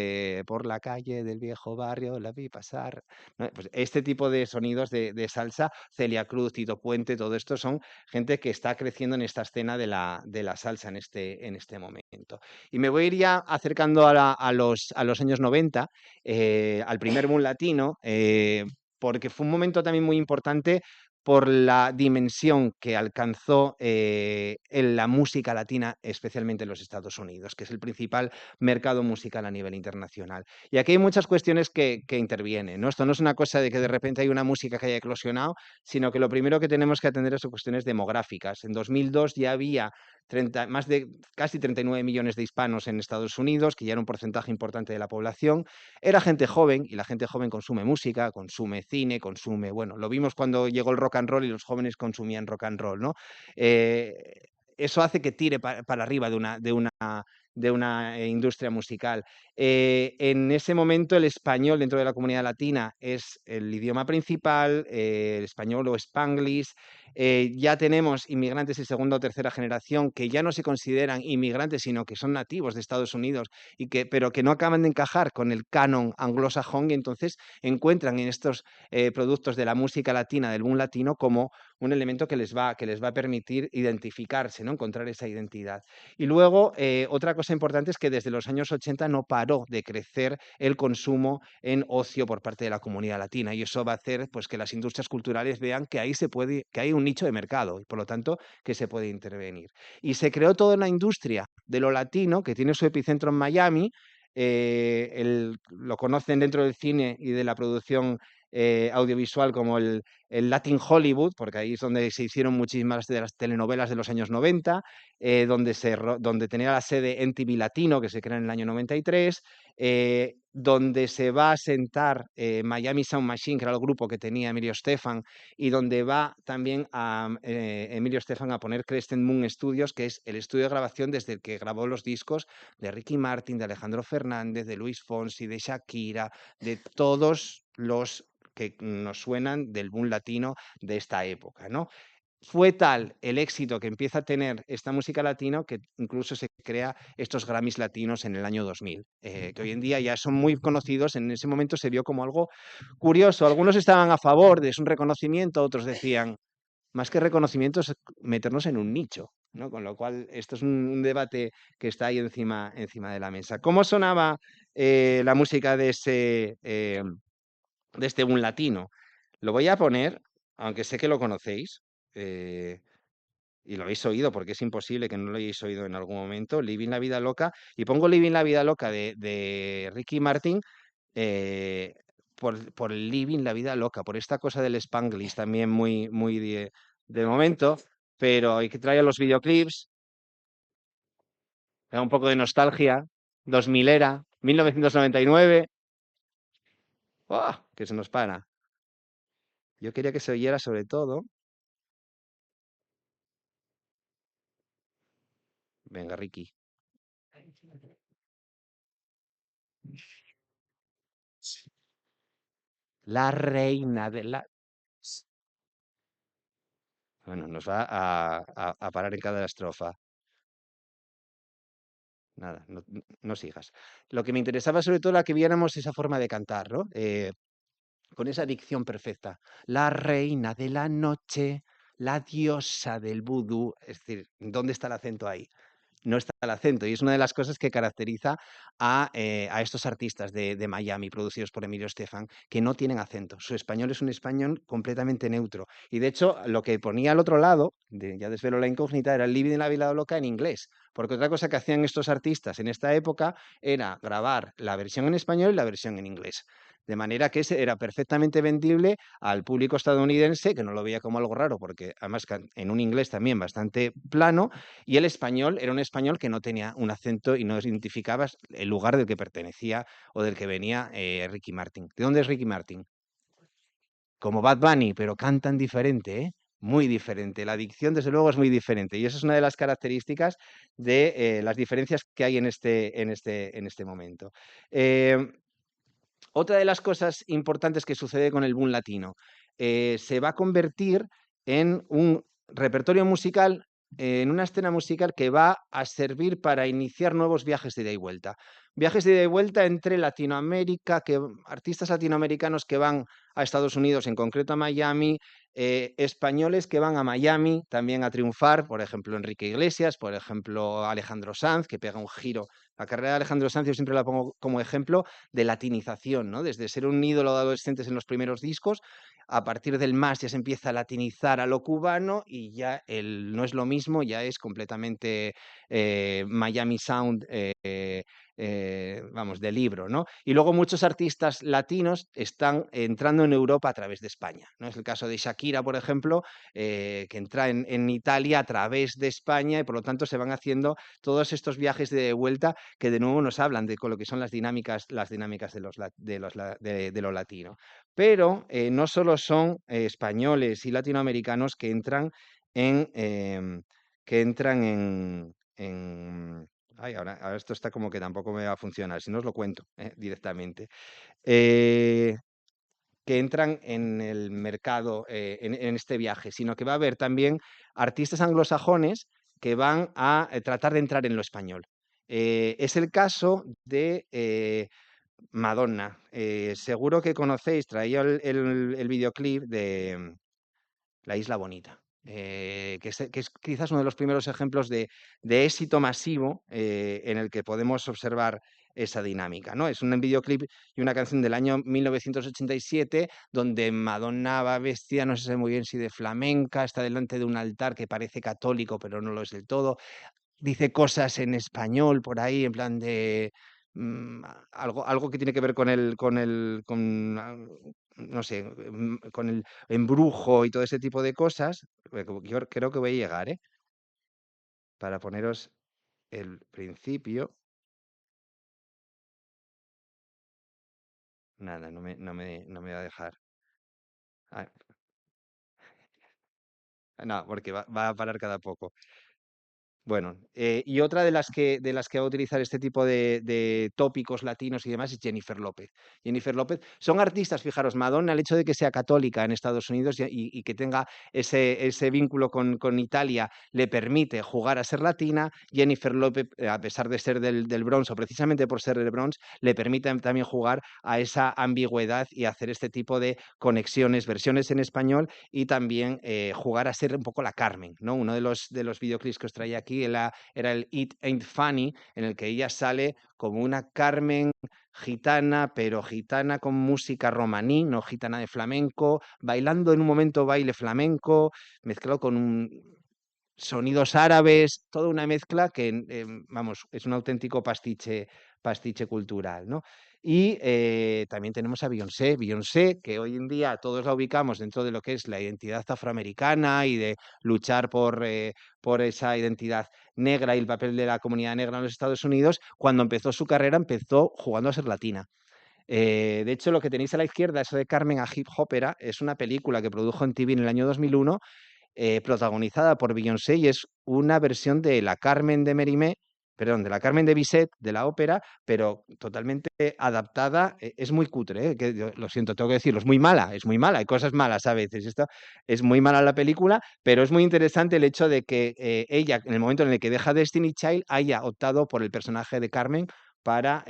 por la calle del viejo barrio, la vi pasar, ¿no? Pues este tipo de sonidos de salsa, Celia Cruz, Tito Puente, todo esto son gente que está creciendo en esta escena de la salsa en este momento. Y me voy a ir ya acercando a los años 90, al primer boom latino, porque fue un momento también muy importante por la dimensión que alcanzó en la música latina, especialmente en los Estados Unidos, que es el principal mercado musical a nivel internacional. Y aquí hay muchas cuestiones que intervienen, ¿no? Esto no es una cosa de que de repente hay una música que haya eclosionado, sino que lo primero que tenemos que atender son cuestiones demográficas. En 2002 ya había más de casi 39 millones de hispanos en Estados Unidos, que ya era un porcentaje importante de la población. Era gente joven, y la gente joven consume música, consume cine, bueno, lo vimos cuando llegó el rock and roll y los jóvenes consumían rock and roll, ¿no? Eso hace que tire para arriba de una industria musical. En ese momento el español dentro de la comunidad latina es el idioma principal, el español o Spanglish. Ya tenemos inmigrantes de segunda o tercera generación que ya no se consideran inmigrantes, sino que son nativos de Estados Unidos, pero que no acaban de encajar con el canon anglosajón, y entonces encuentran en estos productos de la música latina, del boom latino, como un elemento que les va a permitir identificarse, ¿no? Encontrar esa identidad. Y luego, otra cosa importante es que desde los años 80 no paró de crecer el consumo en ocio por parte de la comunidad latina, y eso va a hacer, pues, que las industrias culturales vean que que hay un nicho de mercado y por lo tanto que se puede intervenir. Y se creó toda una industria de lo latino que tiene su epicentro en Miami. Lo conocen dentro del cine y de la producción audiovisual como el Latin Hollywood, porque ahí es donde se hicieron muchísimas de las telenovelas de los años 90, donde tenía la sede MTV Latino, que se crea en el año 93, donde se va a sentar Miami Sound Machine, que era el grupo que tenía Emilio Estefan, y donde va también Emilio Estefan a poner Crescent Moon Studios, que es el estudio de grabación desde el que grabó los discos de Ricky Martin, de Alejandro Fernández, de Luis Fonsi, de Shakira, de todos los que nos suenan del boom latino de esta época, ¿no? Fue tal el éxito que empieza a tener esta música latino que incluso se crea estos Grammys latinos en el año 2000, que hoy en día ya son muy conocidos. En ese momento se vio como algo curioso. Algunos estaban a favor de un reconocimiento, otros decían, más que reconocimiento es meternos en un nicho, ¿no? Con lo cual, esto es un debate que está ahí encima de la mesa. ¿Cómo sonaba la música de este boom latino? Lo voy a poner, aunque sé que lo conocéis, y lo habéis oído porque es imposible que no lo hayáis oído en algún momento, Living la Vida Loca, y pongo Living la Vida Loca de Ricky Martin, eh, por el Living la Vida Loca, por esta cosa del Spanglish también muy, muy de momento, pero hay que traer los videoclips, da un poco de nostalgia, 2000 era, 1999, ¡oh!, que se nos para. Yo quería que se oyera sobre todo. Venga, Ricky. La reina de la... Bueno, nos va a parar en cada estrofa. Nada, no sigas. Lo que me interesaba sobre todo era que viéramos esa forma de cantar, ¿no? Con esa dicción perfecta. La reina de la noche, la diosa del vudú. Es decir, ¿dónde está el acento ahí? No está el acento, y es una de las cosas que caracteriza a estos artistas de Miami, producidos por Emilio Estefan, que no tienen acento. Su español es un español completamente neutro. Y de hecho, lo que ponía al otro lado, ya desvelo la incógnita, era el Living en la Vida Loca en inglés. Porque otra cosa que hacían estos artistas en esta época era grabar la versión en español y la versión en inglés. De manera que ese era perfectamente vendible al público estadounidense, que no lo veía como algo raro, porque además en un inglés también bastante plano, y el español era un español que no tenía un acento y no identificabas el lugar del que pertenecía o del que venía Ricky Martin. ¿De dónde es Ricky Martin? Como Bad Bunny, pero cantan diferente, ¿eh? muy diferente. La dicción, desde luego, es muy diferente. Y eso es una de las características de las diferencias que hay en este momento. Otra de las cosas importantes que sucede con el boom latino, se va a convertir en un repertorio musical, en una escena musical que va a servir para iniciar nuevos viajes de ida y vuelta. Viajes de ida y vuelta entre Latinoamérica, artistas latinoamericanos que van a Estados Unidos, en concreto a Miami, españoles que van a Miami también a triunfar, por ejemplo, Enrique Iglesias, por ejemplo, Alejandro Sanz, que pega un giro. La carrera de Alejandro Sanz yo siempre la pongo como ejemplo de latinización, ¿no? Desde ser un ídolo de adolescentes en los primeros discos, a partir del más ya se empieza a latinizar a lo cubano y ya no es lo mismo, ya es completamente Miami Sound, vamos, de libro, ¿no? Y luego muchos artistas latinos están entrando en Europa a través de España, ¿no? Es el caso de Shakira, por ejemplo, que entra en Italia a través de España y por lo tanto se van haciendo todos estos viajes de vuelta que de nuevo nos hablan de con lo que son las dinámicas de lo latino. Pero no solo son españoles y latinoamericanos que entran en ay, ahora esto está como que tampoco me va a funcionar, si no os lo cuento directamente. Eh, que entran en el mercado, en este viaje, sino que va a haber también artistas anglosajones que van a tratar de entrar en lo español. Es el caso de Madonna. Seguro que conocéis, traía el videoclip de La Isla Bonita, que es quizás uno de los primeros ejemplos de éxito masivo en el que podemos observar esa dinámica, ¿no? Es un videoclip y una canción del año 1987 donde Madonna va vestida, no sé muy bien si de flamenca, está delante de un altar que parece católico, pero no lo es del todo. Dice cosas en español por ahí, en plan de algo que tiene que ver no sé, con el embrujo y todo ese tipo de cosas. Yo creo que voy a llegar, ¿eh? Para poneros el principio. Nada, no me va a dejar. Ah, no, porque va a parar cada poco. Bueno, y otra de las que va a utilizar este tipo de tópicos latinos y demás es Jennifer López. Jennifer López son artistas, fijaros, Madonna, el hecho de que sea católica en Estados Unidos y que tenga ese vínculo con Italia le permite jugar a ser latina. Jennifer López, a pesar de ser del Bronx, o precisamente por ser del Bronx, le permite también jugar a esa ambigüedad y hacer este tipo de conexiones, versiones en español y también jugar a ser un poco la Carmen, ¿no? Uno de los videoclips que os traía aquí era el It Ain't Funny, en el que ella sale como una Carmen gitana, pero gitana con música romaní, no gitana de flamenco, bailando en un momento baile flamenco, mezclado con sonidos árabes, toda una mezcla que, vamos, es un auténtico pastiche cultural, ¿no? Y también tenemos a Beyoncé, que hoy en día todos la ubicamos dentro de lo que es la identidad afroamericana y de luchar por esa identidad negra y el papel de la comunidad negra en los Estados Unidos. Cuando empezó su carrera, empezó jugando a ser latina. De hecho, lo que tenéis a la izquierda, eso de Carmen a Hip Hopera, es una película que produjo en TV en el año 2001, protagonizada por Beyoncé, y es una versión de la Carmen de Mérimée, perdón, de la Carmen de Bizet, de la ópera, pero totalmente adaptada. Es muy cutre, lo siento, tengo que decirlo, es muy mala, hay cosas malas a veces. Esto es muy mala la película, pero es muy interesante el hecho de que ella, en el momento en el que deja Destiny Child, haya optado por el personaje de Carmen para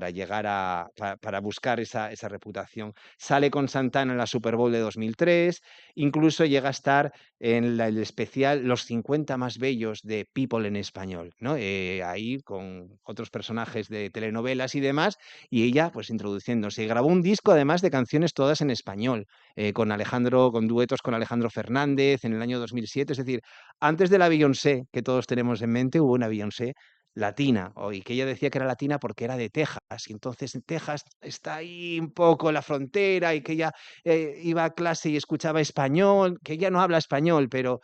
llegar para buscar esa reputación. Sale con Santana en la Super Bowl de 2003, incluso llega a estar en el especial Los 50 más bellos de People en español, ¿no? Ahí con otros personajes de telenovelas y demás, y ella pues introduciéndose. Grabó un disco además de canciones todas en español, con duetos con Alejandro Fernández en el año 2007, es decir, antes de la Beyoncé que todos tenemos en mente, hubo una Beyoncé latina, y que ella decía que era latina porque era de Texas, y entonces en Texas está ahí un poco la frontera, y que ella iba a clase y escuchaba español, que ella no habla español, pero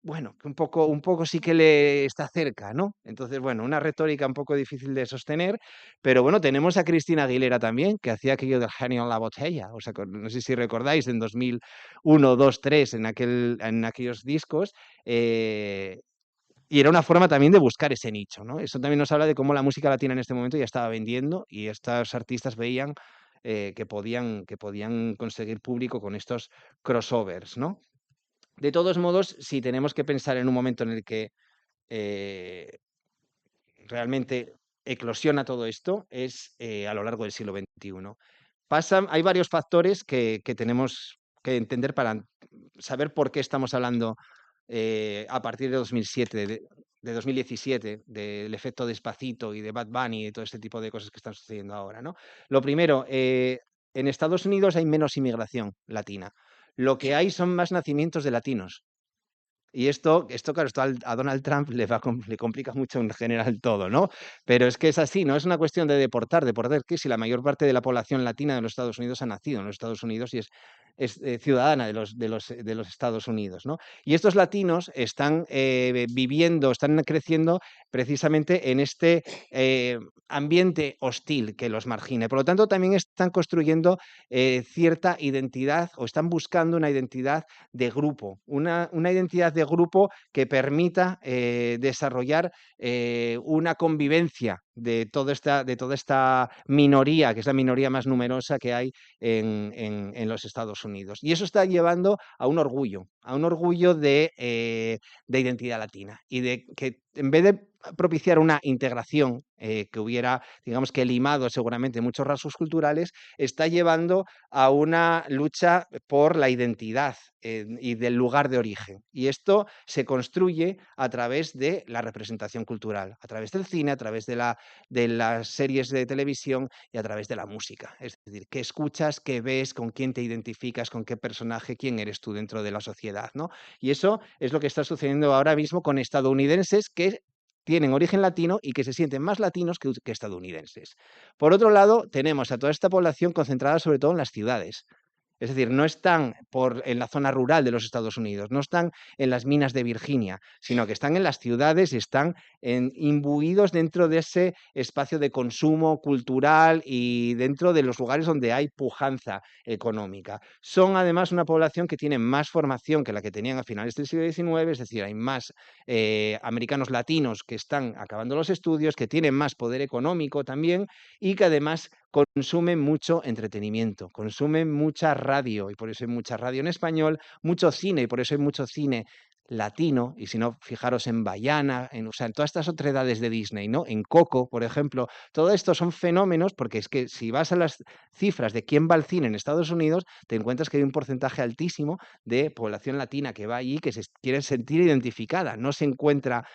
bueno, que un poco sí que le está cerca, ¿no? Entonces, bueno, una retórica un poco difícil de sostener, pero bueno, tenemos a Cristina Aguilera también, que hacía aquello del genio en la botella, o sea, no sé si recordáis, en 2001, 2, 3, en aquellos discos, y era una forma también de buscar ese nicho, ¿no? Eso también nos habla de cómo la música latina en este momento ya estaba vendiendo y estos artistas veían que podían conseguir público con estos crossovers, ¿no? De todos modos, si tenemos que pensar en un momento en el que realmente eclosiona todo esto, es a lo largo del siglo XXI. Hay varios factores que tenemos que entender para saber por qué estamos hablando a partir de 2007, de 2017, del efecto Despacito y de Bad Bunny y todo este tipo de cosas que están sucediendo ahora, ¿no? Lo primero, en Estados Unidos hay menos inmigración latina. Lo que hay son más nacimientos de latinos. Y claro, a Donald Trump le complica mucho en general todo, ¿no? Pero es que es así, no es una cuestión de deportar que si la mayor parte de la población latina de los Estados Unidos ha nacido en los Estados Unidos y es ciudadana de los Estados Unidos, ¿no? Y estos latinos están viviendo, están creciendo precisamente en este ambiente hostil que los margine. Por lo tanto, también están construyendo cierta identidad o están buscando una identidad de grupo, una identidad de grupo que permita desarrollar una convivencia de toda esta minoría, que es la minoría más numerosa que hay en los Estados Unidos. Y eso está llevando a un orgullo de identidad latina y de que en vez de propiciar una integración que hubiera, digamos que limado seguramente muchos rasgos culturales, está llevando a una lucha por la identidad y del lugar de origen. Y esto se construye a través de la representación cultural, a través del cine, a través de las series de televisión y a través de la música. Es decir, qué escuchas, qué ves, con quién te identificas, con qué personaje, quién eres tú dentro de la sociedad, ¿no? Y eso es lo que está sucediendo ahora mismo con estadounidenses que tienen origen latino y que se sienten más latinos que estadounidenses. Por otro lado, tenemos a toda esta población concentrada sobre todo en las ciudades. Es decir, no están en la zona rural de los Estados Unidos, no están en las minas de Virginia, sino que están en las ciudades y están imbuidos dentro de ese espacio de consumo cultural y dentro de los lugares donde hay pujanza económica. Son además una población que tiene más formación que la que tenían a finales del siglo XIX, es decir, hay más americanos latinos que están acabando los estudios, que tienen más poder económico también y que además consumen mucho entretenimiento, consumen mucha radio y por eso hay mucha radio en español, mucho cine y por eso hay mucho cine latino, y si no, fijaros en Baiana, en todas estas otredades de Disney, ¿no? En Coco, por ejemplo, todo esto son fenómenos, porque es que si vas a las cifras de quién va al cine en Estados Unidos, te encuentras que hay un porcentaje altísimo de población latina que va allí, que se quiere sentir identificada, no se encuentra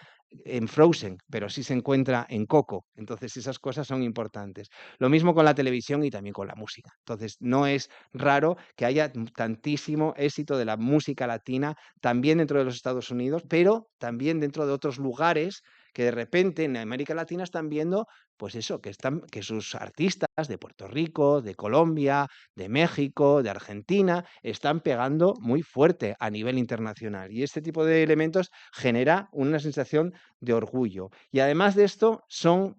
en Frozen, pero sí se encuentra en Coco. Entonces, esas cosas son importantes. Lo mismo con la televisión y también con la música. Entonces, no es raro que haya tantísimo éxito de la música latina también dentro de los Estados Unidos, pero también dentro de otros lugares que de repente en América Latina están viendo, pues eso, que sus artistas de Puerto Rico, de Colombia, de México, de Argentina, están pegando muy fuerte a nivel internacional. Y este tipo de elementos genera una sensación de orgullo. Y además de esto, son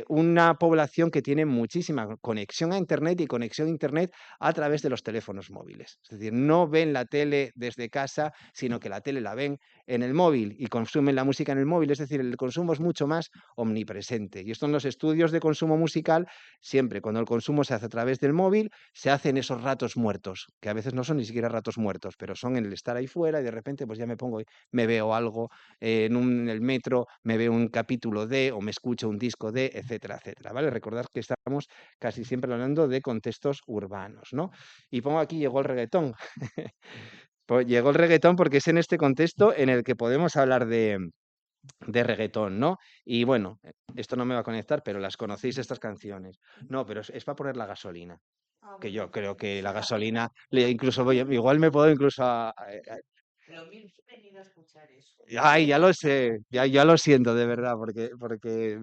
una población que tiene muchísima conexión a Internet y conexión a Internet a través de los teléfonos móviles. Es decir, no ven la tele desde casa, sino que la tele la ven en el móvil y consumen la música en el móvil. Es decir, el consumo es mucho más omnipresente. Y esto en los estudios de consumo musical, siempre cuando el consumo se hace a través del móvil, se hacen esos ratos muertos, que a veces no son ni siquiera ratos muertos, pero son el estar ahí fuera y de repente pues ya me veo algo en el metro, me veo un capítulo de o me escucho un disco de, etcétera, etcétera, ¿vale? Recordad que estamos casi siempre hablando de contextos urbanos, ¿no? Y pongo aquí, llegó el reggaetón. Pues llegó el reggaetón porque es en este contexto en el que podemos hablar de reggaetón, ¿no? Y bueno, esto no me va a conectar, pero las conocéis estas canciones. No, pero es para poner la gasolina. Que yo creo que la gasolina, incluso igual me puedo incluso Pero bien, he venido a escuchar eso. ay, ya lo sé, ya lo siento de verdad, porque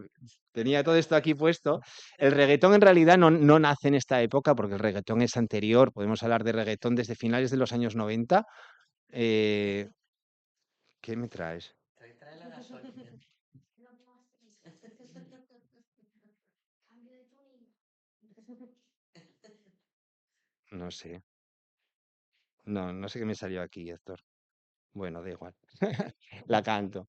tenía todo esto aquí puesto. El reggaetón en realidad no nace en esta época, porque el reggaetón es anterior, podemos hablar de reggaetón desde finales de los años 90, eh, ¿Qué me traes? Trae la gasolina. No sé. No sé qué me salió aquí, Héctor. Bueno, da igual. La canto.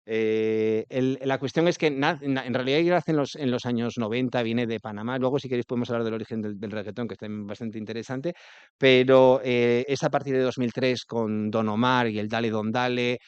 La cuestión es que en realidad Igraz en los años 90 viene de Panamá. Luego, si queréis, podemos hablar del origen del reggaetón, que es también bastante interesante. Pero es a partir de 2003 con Don Omar y el Dale Don Dale,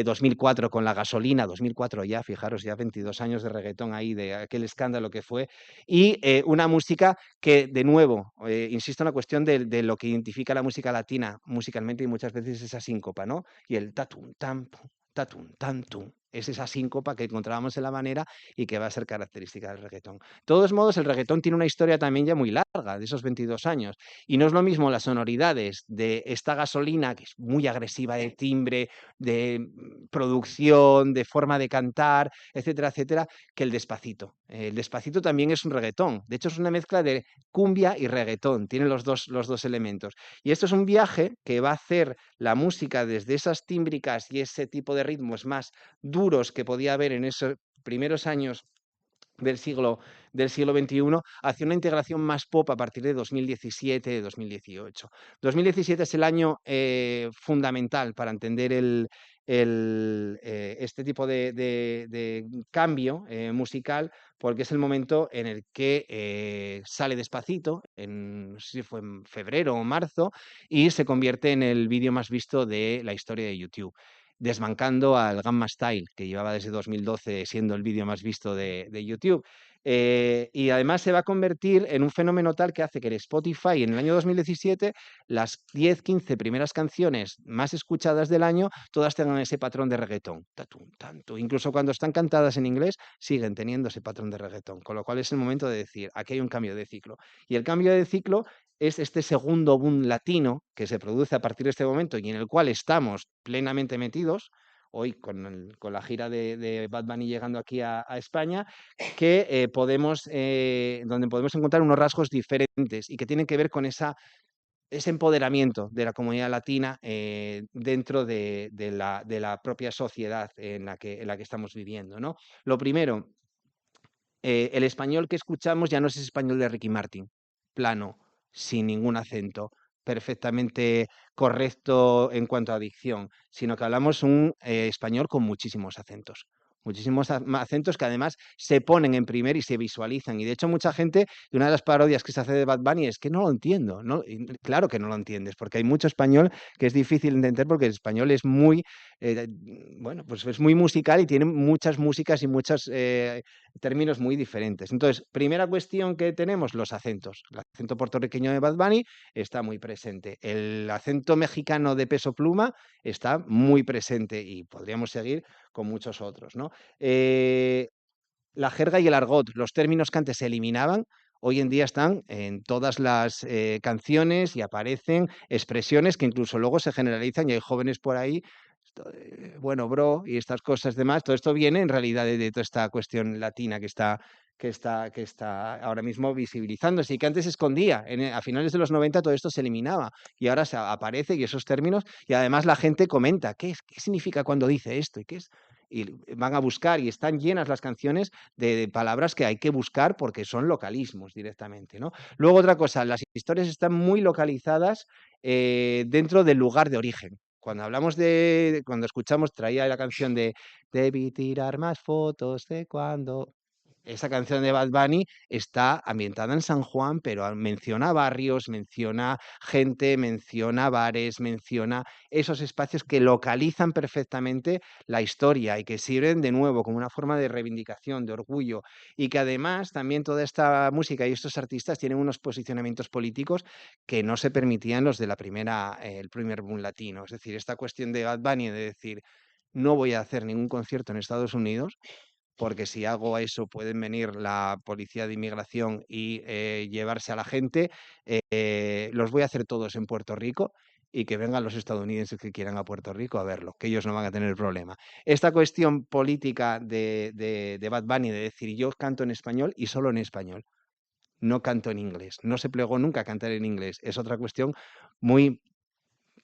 2004 con La Gasolina, 2004 ya, fijaros, ya 22 años de reggaetón ahí, de aquel escándalo que fue. Y una música que, de nuevo, insisto en la cuestión de lo que identifica la música latina musicalmente y muchas veces esa síncopa, ¿no? Y el tatum tam tatun, tantun. Es esa síncopa que encontrábamos en la manera y que va a ser característica del reggaetón. De todos modos, el reggaetón tiene una historia también ya muy larga, de esos 22 años. Y no es lo mismo las sonoridades de esta gasolina, que es muy agresiva de timbre, de producción, de forma de cantar, etcétera, etcétera, que el Despacito. El Despacito también es un reggaetón. De hecho, es una mezcla de cumbia y reggaetón. Tiene los dos elementos. Y esto es un viaje que va a hacer la música desde esas tímbricas y ese tipo de ritmos más duros que podía haber en esos primeros años del siglo XXI, hacia una integración más pop a partir de 2017, 2018. 2017 es el año fundamental para entender este tipo de cambio musical, porque es el momento en el que sale Despacito, no sé si fue en febrero o marzo, y se convierte en el vídeo más visto de la historia de YouTube, desbancando al Gamma Style, que llevaba desde 2012 siendo el vídeo más visto de YouTube. Y además se va a convertir en un fenómeno tal que hace que en Spotify en el año 2017 las 10, 15 primeras canciones más escuchadas del año todas tengan ese patrón de reggaetón. Tatum, tanto. Incluso cuando están cantadas en inglés siguen teniendo ese patrón de reggaetón, con lo cual es el momento de decir, aquí hay un cambio de ciclo. Y el cambio de ciclo es este segundo boom latino que se produce a partir de este momento y en el cual estamos plenamente metidos, hoy con la gira de Bad Bunny llegando aquí a España, que donde podemos encontrar unos rasgos diferentes y que tienen que ver con ese empoderamiento de la comunidad latina dentro de la propia sociedad en la que estamos viviendo, ¿no? Lo primero, el español que escuchamos ya no es ese español de Ricky Martin, plano, sin ningún acento, perfectamente correcto en cuanto a dicción, sino que hablamos un español con muchísimos acentos. Muchísimos acentos que además se ponen en primer y se visualizan. Y de hecho mucha gente, y una de las parodias que se hace de Bad Bunny es que no lo entiendo. ¿No? Claro que no lo entiendes, porque hay mucho español que es difícil de entender porque el español es muy, bueno, pues es muy musical y tiene muchas músicas y muchos términos muy diferentes. Entonces, primera cuestión que tenemos, los acentos. El acento puertorriqueño de Bad Bunny está muy presente. El acento mexicano de Peso Pluma está muy presente y podríamos seguir con muchos otros, ¿no? La jerga y el argot, los términos que antes se eliminaban, hoy en día están en todas las canciones y aparecen expresiones que incluso luego se generalizan y hay jóvenes por ahí, bueno, bro, y estas cosas demás. Todo esto viene en realidad de toda esta cuestión latina que está ahora mismo visibilizándose y que antes se escondía. A finales de los 90 todo esto se eliminaba y ahora aparece y esos términos, y además la gente comenta, ¿qué significa cuando dice esto? Y van a buscar y están llenas las canciones de palabras que hay que buscar porque son localismos directamente, ¿no? Luego otra cosa, las historias están muy localizadas dentro del lugar de origen. Cuando escuchamos, traía la canción de Debí tirar más fotos de cuando... Esa canción de Bad Bunny está ambientada en San Juan, pero menciona barrios, menciona gente, menciona bares, menciona esos espacios que localizan perfectamente la historia y que sirven de nuevo como una forma de reivindicación, de orgullo, y que además también toda esta música y estos artistas tienen unos posicionamientos políticos que no se permitían los de el primer boom latino. Es decir, esta cuestión de Bad Bunny de decir no voy a hacer ningún concierto en Estados Unidos porque si hago eso pueden venir la policía de inmigración y llevarse a la gente, los voy a hacer todos en Puerto Rico y que vengan los estadounidenses que quieran a Puerto Rico a verlo, que ellos no van a tener problema. Esta cuestión política de Bad Bunny de decir yo canto en español y solo en español, no canto en inglés, no se plegó nunca a cantar en inglés, es otra cuestión muy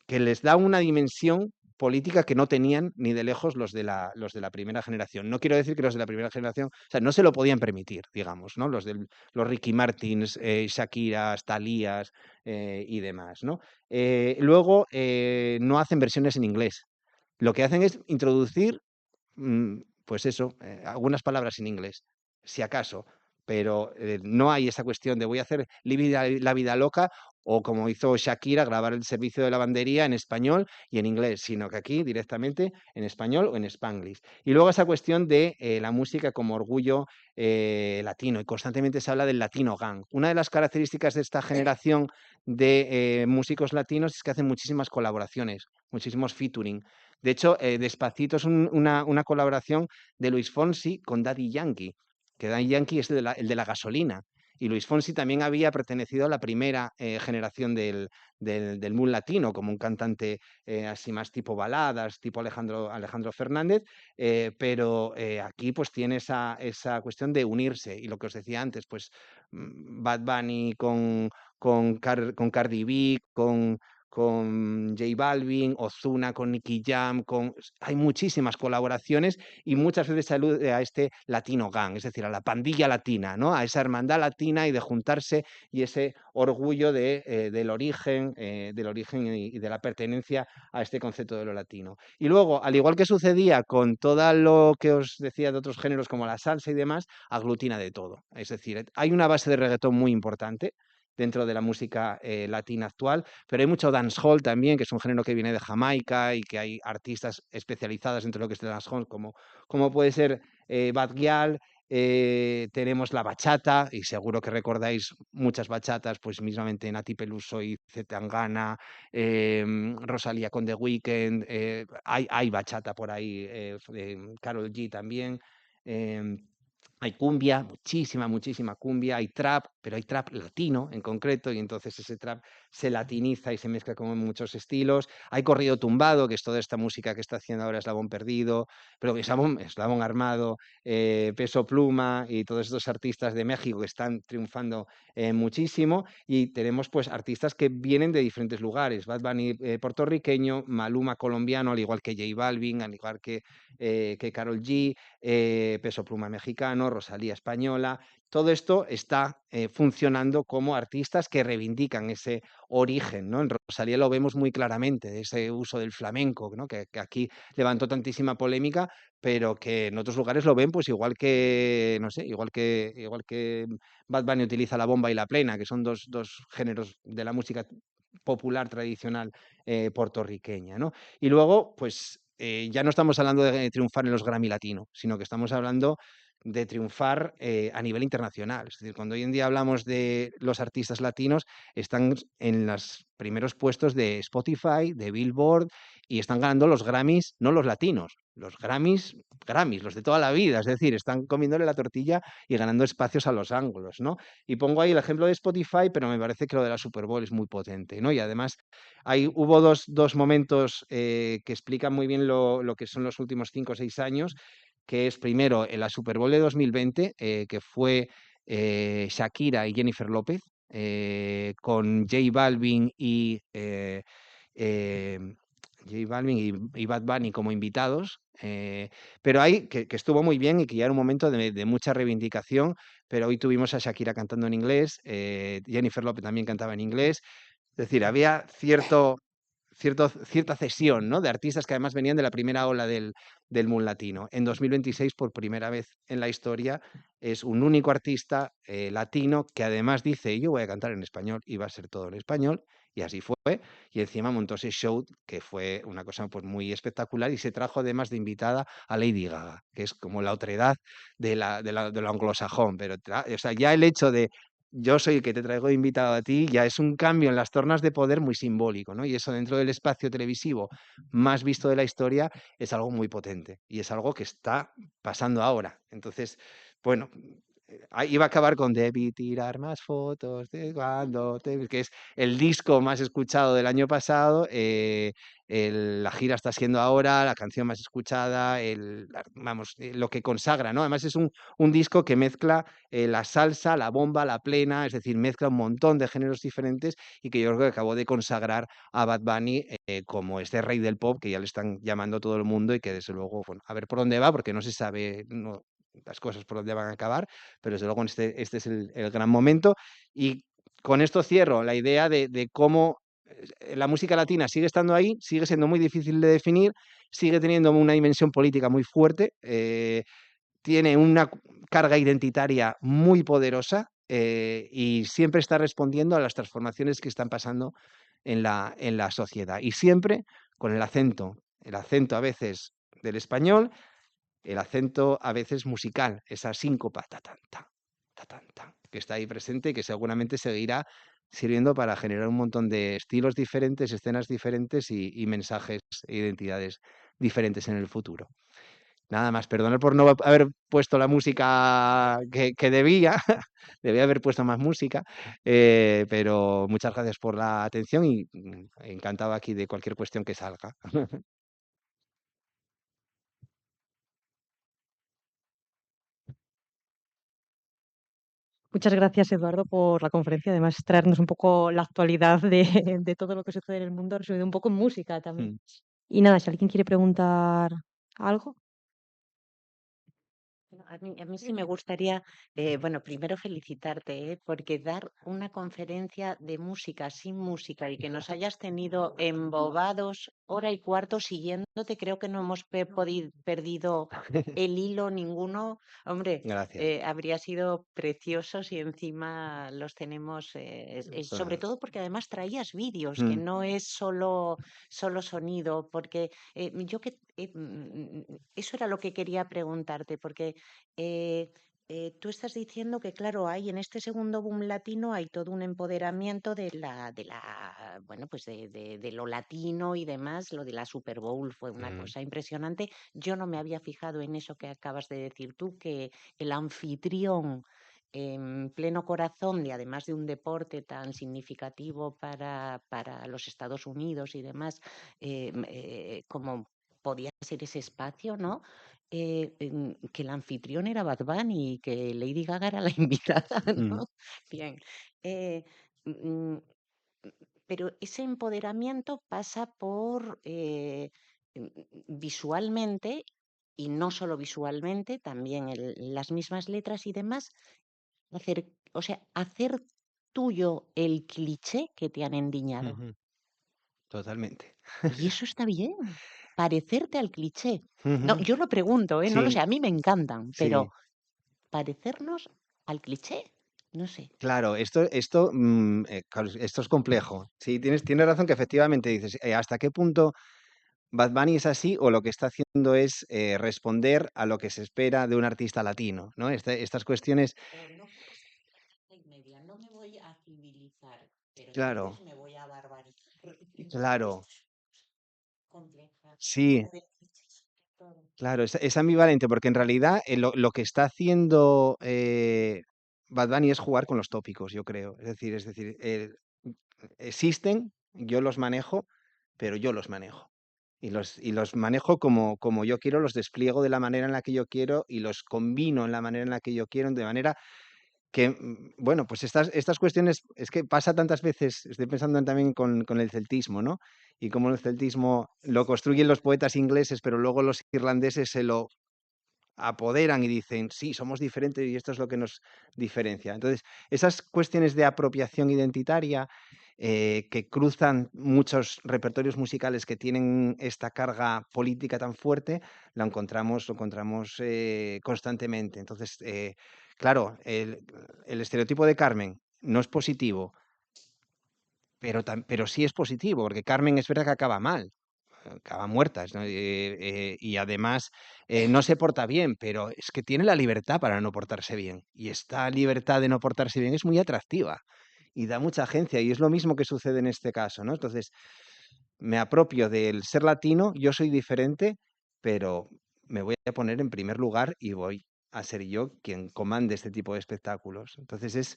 que les da una dimensión política que no tenían ni de lejos los de la primera generación. No quiero decir que los de la primera generación, o sea, no se lo podían permitir, digamos, ¿no? Los Ricky Martins, Shakiras, Thalías y demás, ¿no? Luego, no hacen versiones en inglés. Lo que hacen es introducir, pues eso, algunas palabras en inglés, si acaso, pero no hay esa cuestión de voy a hacer la vida loca o como hizo Shakira, grabar el servicio de lavandería en español y en inglés, sino que aquí directamente en español o en Spanglish. Y luego esa cuestión de la música como orgullo latino, y constantemente se habla del latino gang. Una de las características de esta generación de músicos latinos es que hacen muchísimas colaboraciones, muchísimos featuring. De hecho, Despacito es una colaboración de Luis Fonsi con Daddy Yankee, que Daddy Yankee es el de la gasolina. Y Luis Fonsi también había pertenecido a la primera generación del mundo latino, como un cantante así más tipo baladas, tipo Alejandro Fernández, pero aquí pues tiene esa cuestión de unirse. Y lo que os decía antes, pues Bad Bunny con Cardi B, con J Balvin, Ozuna con Nicky Jam, hay muchísimas colaboraciones y muchas veces se alude a este latino gang, es decir, a la pandilla latina, ¿no? A esa hermandad latina y de juntarse y ese orgullo del origen y de la pertenencia a este concepto de lo latino. Y luego, al igual que sucedía con todo lo que os decía de otros géneros como la salsa y demás, aglutina de todo. Es decir, hay una base de reggaetón muy importante dentro de la música latina actual, pero hay mucho dancehall también, que es un género que viene de Jamaica y que hay artistas especializadas dentro de lo que es el dancehall, como puede ser Bad Gyal, tenemos la bachata, y seguro que recordáis muchas bachatas, pues mismamente Nati Peluso y C. Tangana, Rosalía con The Weeknd, hay bachata por ahí, Karol G también. Hay cumbia, muchísima cumbia, hay trap, pero hay trap latino en concreto, y entonces ese trap se latiniza y se mezcla con muchos estilos. Hay corrido tumbado, que es toda esta música que está haciendo ahora Eslabón Perdido, pero Eslabón Armado, Peso Pluma y todos estos artistas de México que están triunfando muchísimo. Y tenemos pues artistas que vienen de diferentes lugares, Bad Bunny puertorriqueño, Maluma colombiano, al igual que J Balvin, al igual que Karol G, Peso Pluma mexicano, Rosalía española. Todo esto está funcionando como artistas que reivindican ese origen, ¿no? En Rosalía lo vemos muy claramente, ese uso del flamenco, ¿no? que aquí levantó tantísima polémica, pero que en otros lugares lo ven pues igual que, no sé, igual que Bad Bunny utiliza la bomba y la plena, que son dos géneros de la música popular tradicional puertorriqueña, ¿no? Y luego, pues ya no estamos hablando de triunfar en los Grammy Latino, sino que estamos hablando de triunfar a nivel internacional. Es decir, cuando hoy en día hablamos de los artistas latinos, están en los primeros puestos de Spotify, de Billboard, y están ganando los Grammys, no los latinos, los Grammys, los de toda la vida. Es decir, están comiéndole la tortilla y ganando espacios a los ángulos, ¿no? Y pongo ahí el ejemplo de Spotify, pero me parece que lo de la Super Bowl es muy potente, ¿no? Y además hubo dos momentos que explican muy bien lo que son los últimos 5 o 6 años, que es primero en la Super Bowl de 2020, que fue Shakira y Jennifer López, con J Balvin y Bad Bunny como invitados, pero que estuvo muy bien y que ya era un momento de mucha reivindicación, pero hoy tuvimos a Shakira cantando en inglés, Jennifer López también cantaba en inglés, es decir, había cierta cesión, ¿no? De artistas que además venían de la primera ola del mundo latino. En 2026, por primera vez en la historia, es un único artista latino que además dice, yo voy a cantar en español y va a ser todo en español, y así fue. Y encima montó ese show que fue una cosa pues, muy espectacular, y se trajo además de invitada a Lady Gaga, que es como la otredad de lo anglosajón. Pero o sea, ya el hecho de yo soy el que te traigo invitado a ti, ya es un cambio en las tornas de poder muy simbólico, ¿no? Y eso dentro del espacio televisivo más visto de la historia es algo muy potente y es algo que está pasando ahora. Entonces, bueno, iba a acabar con Debí tirar más fotos de cuando que es el disco más escuchado del año pasado. La gira está siendo ahora la canción más escuchada, vamos, lo que consagra, ¿no? Además es un disco que mezcla la salsa, la bomba, la plena, es decir, mezcla un montón de géneros diferentes y que yo creo que acabó de consagrar a Bad Bunny como este rey del pop que ya le están llamando todo el mundo y que desde luego, bueno, a ver por dónde va, porque no se sabe las cosas por dónde van a acabar, pero desde luego este es el gran momento. Y con esto cierro la idea de cómo la música latina sigue estando ahí, sigue siendo muy difícil de definir, sigue teniendo una dimensión política muy fuerte, tiene una carga identitaria muy poderosa y siempre está respondiendo a las transformaciones que están pasando en la sociedad. Y siempre con el acento a veces del español, el acento a veces musical, esa síncopa, ta, tan, ta, tan, tan, que está ahí presente y que seguramente seguirá sirviendo para generar un montón de estilos diferentes, escenas diferentes y mensajes e identidades diferentes en el futuro. Nada más, perdonad por no haber puesto la música que debía, debía haber puesto más música, pero muchas gracias por la atención y encantado aquí de cualquier cuestión que salga. Muchas gracias, Eduardo, por la conferencia. Además, traernos un poco la actualidad de todo lo que sucede en el mundo, resumido un poco en música también. Mm. Y nada, si alguien quiere preguntar algo. Bueno, a mí sí me gustaría, bueno, primero felicitarte, porque dar una conferencia de música sin música y que nos hayas tenido embobados hora y cuarto siguiéndote, creo que no hemos perdido el hilo ninguno. Hombre, Gracias. habría sido precioso si encima los tenemos, sobre todo porque además traías vídeos, que Mm. no es solo sonido, porque yo que eso era lo que quería preguntarte, porque eh, tú estás diciendo que, claro, hay en este segundo boom latino hay todo un empoderamiento bueno, pues de lo latino y demás. Lo de la Super Bowl fue una Mm. cosa impresionante. Yo no me había fijado en eso que acabas de decir tú, que el anfitrión en pleno corazón de, además de un deporte tan significativo para los Estados Unidos y demás, como podía ser ese espacio, ¿no? Que el anfitrión era Bad Bunny y que Lady Gaga era la invitada, Mm. ¿no? Bien. eh, mm, pero ese empoderamiento pasa por visualmente, y no solo visualmente, también las mismas letras y demás, o sea, hacer tuyo el cliché que te han endiñado. Ujú. Totalmente. Y eso está bien, parecerte al cliché. No, Ujú. yo lo pregunto, no lo Sí, sé, a mí me encantan, pero sí. parecernos al cliché, no sé. Claro, claro, esto es complejo. Sí, tienes razón que efectivamente dices, ¿hasta qué punto Bad Bunny es así o lo que está haciendo es responder a lo que se espera de un artista latino, ¿no? Estas cuestiones, Pero no quiero ser y media, no me voy a civilizar, pero entonces claro, me voy a barbarizar. claro, Es compleja. sí, Lo del cliché sobre todo. claro, es ambivalente porque en realidad lo que está haciendo Bad Bunny es jugar con los tópicos, yo creo. Es decir, existen, yo los manejo, pero yo los manejo. Y los manejo como yo quiero, los despliego de la manera en la que yo quiero y los combino en la manera en la que yo quiero, de manera que, bueno, pues estas cuestiones, es que pasa tantas veces, estoy pensando también con el celtismo, ¿no? Y cómo el celtismo lo construyen los poetas ingleses, pero luego los irlandeses se lo apoderan y dicen, sí, somos diferentes y esto es lo que nos diferencia. Entonces, esas cuestiones de apropiación identitaria que cruzan muchos repertorios musicales que tienen esta carga política tan fuerte, lo encontramos constantemente. Entonces, claro, el estereotipo de Carmen no es positivo, pero sí es positivo, porque Carmen es verdad que acaba mal, acaba muerta, ¿no? Y además no se porta bien, pero es que tiene la libertad para no portarse bien. Y esta libertad de no portarse bien es muy atractiva y da mucha agencia. Y es lo mismo que sucede en este caso, ¿no? Entonces, me apropio del ser latino, yo soy diferente, pero me voy a poner en primer lugar y voy a ser yo quien comande este tipo de espectáculos. Entonces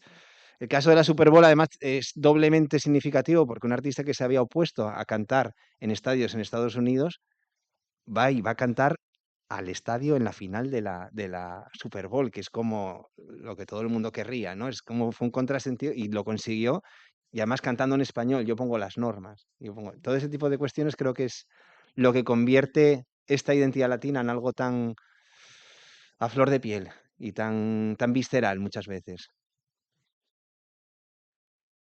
el caso de la Super Bowl además es doblemente significativo porque un artista que se había opuesto a cantar en estadios en Estados Unidos va y va a cantar al estadio en la final de la Super Bowl, que es como lo que todo el mundo querría, ¿no? Es como fue un contrasentido y lo consiguió, y además cantando en español, yo pongo las normas, todo ese tipo de cuestiones creo que es lo que convierte esta identidad latina en algo tan a flor de piel y tan visceral muchas veces.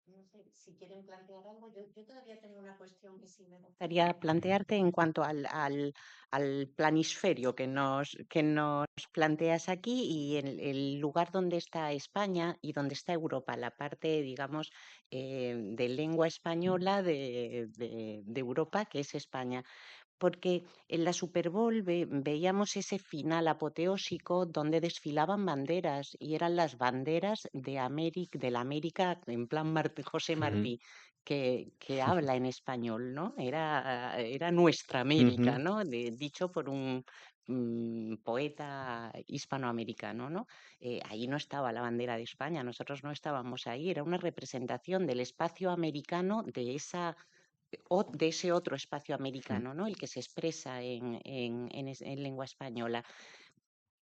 No sé si quieren plantear algo. Yo todavía tengo una cuestión que sí me gustaría plantearte en cuanto al planisferio que nos planteas aquí y el lugar donde está España y donde está Europa, la parte, digamos, de lengua española de Europa, que es España. Porque en la Super Bowl veíamos ese final apoteósico donde desfilaban banderas y eran las banderas de la América en plan José Ujú, Martí, que habla en español, ¿no? Era nuestra América, ujú, ¿no? Dicho por un poeta hispanoamericano, ¿no? Ahí no estaba la bandera de España, nosotros no estábamos ahí, era una representación del espacio americano de ese otro espacio mm, americano, ¿no? El que se expresa en lengua española.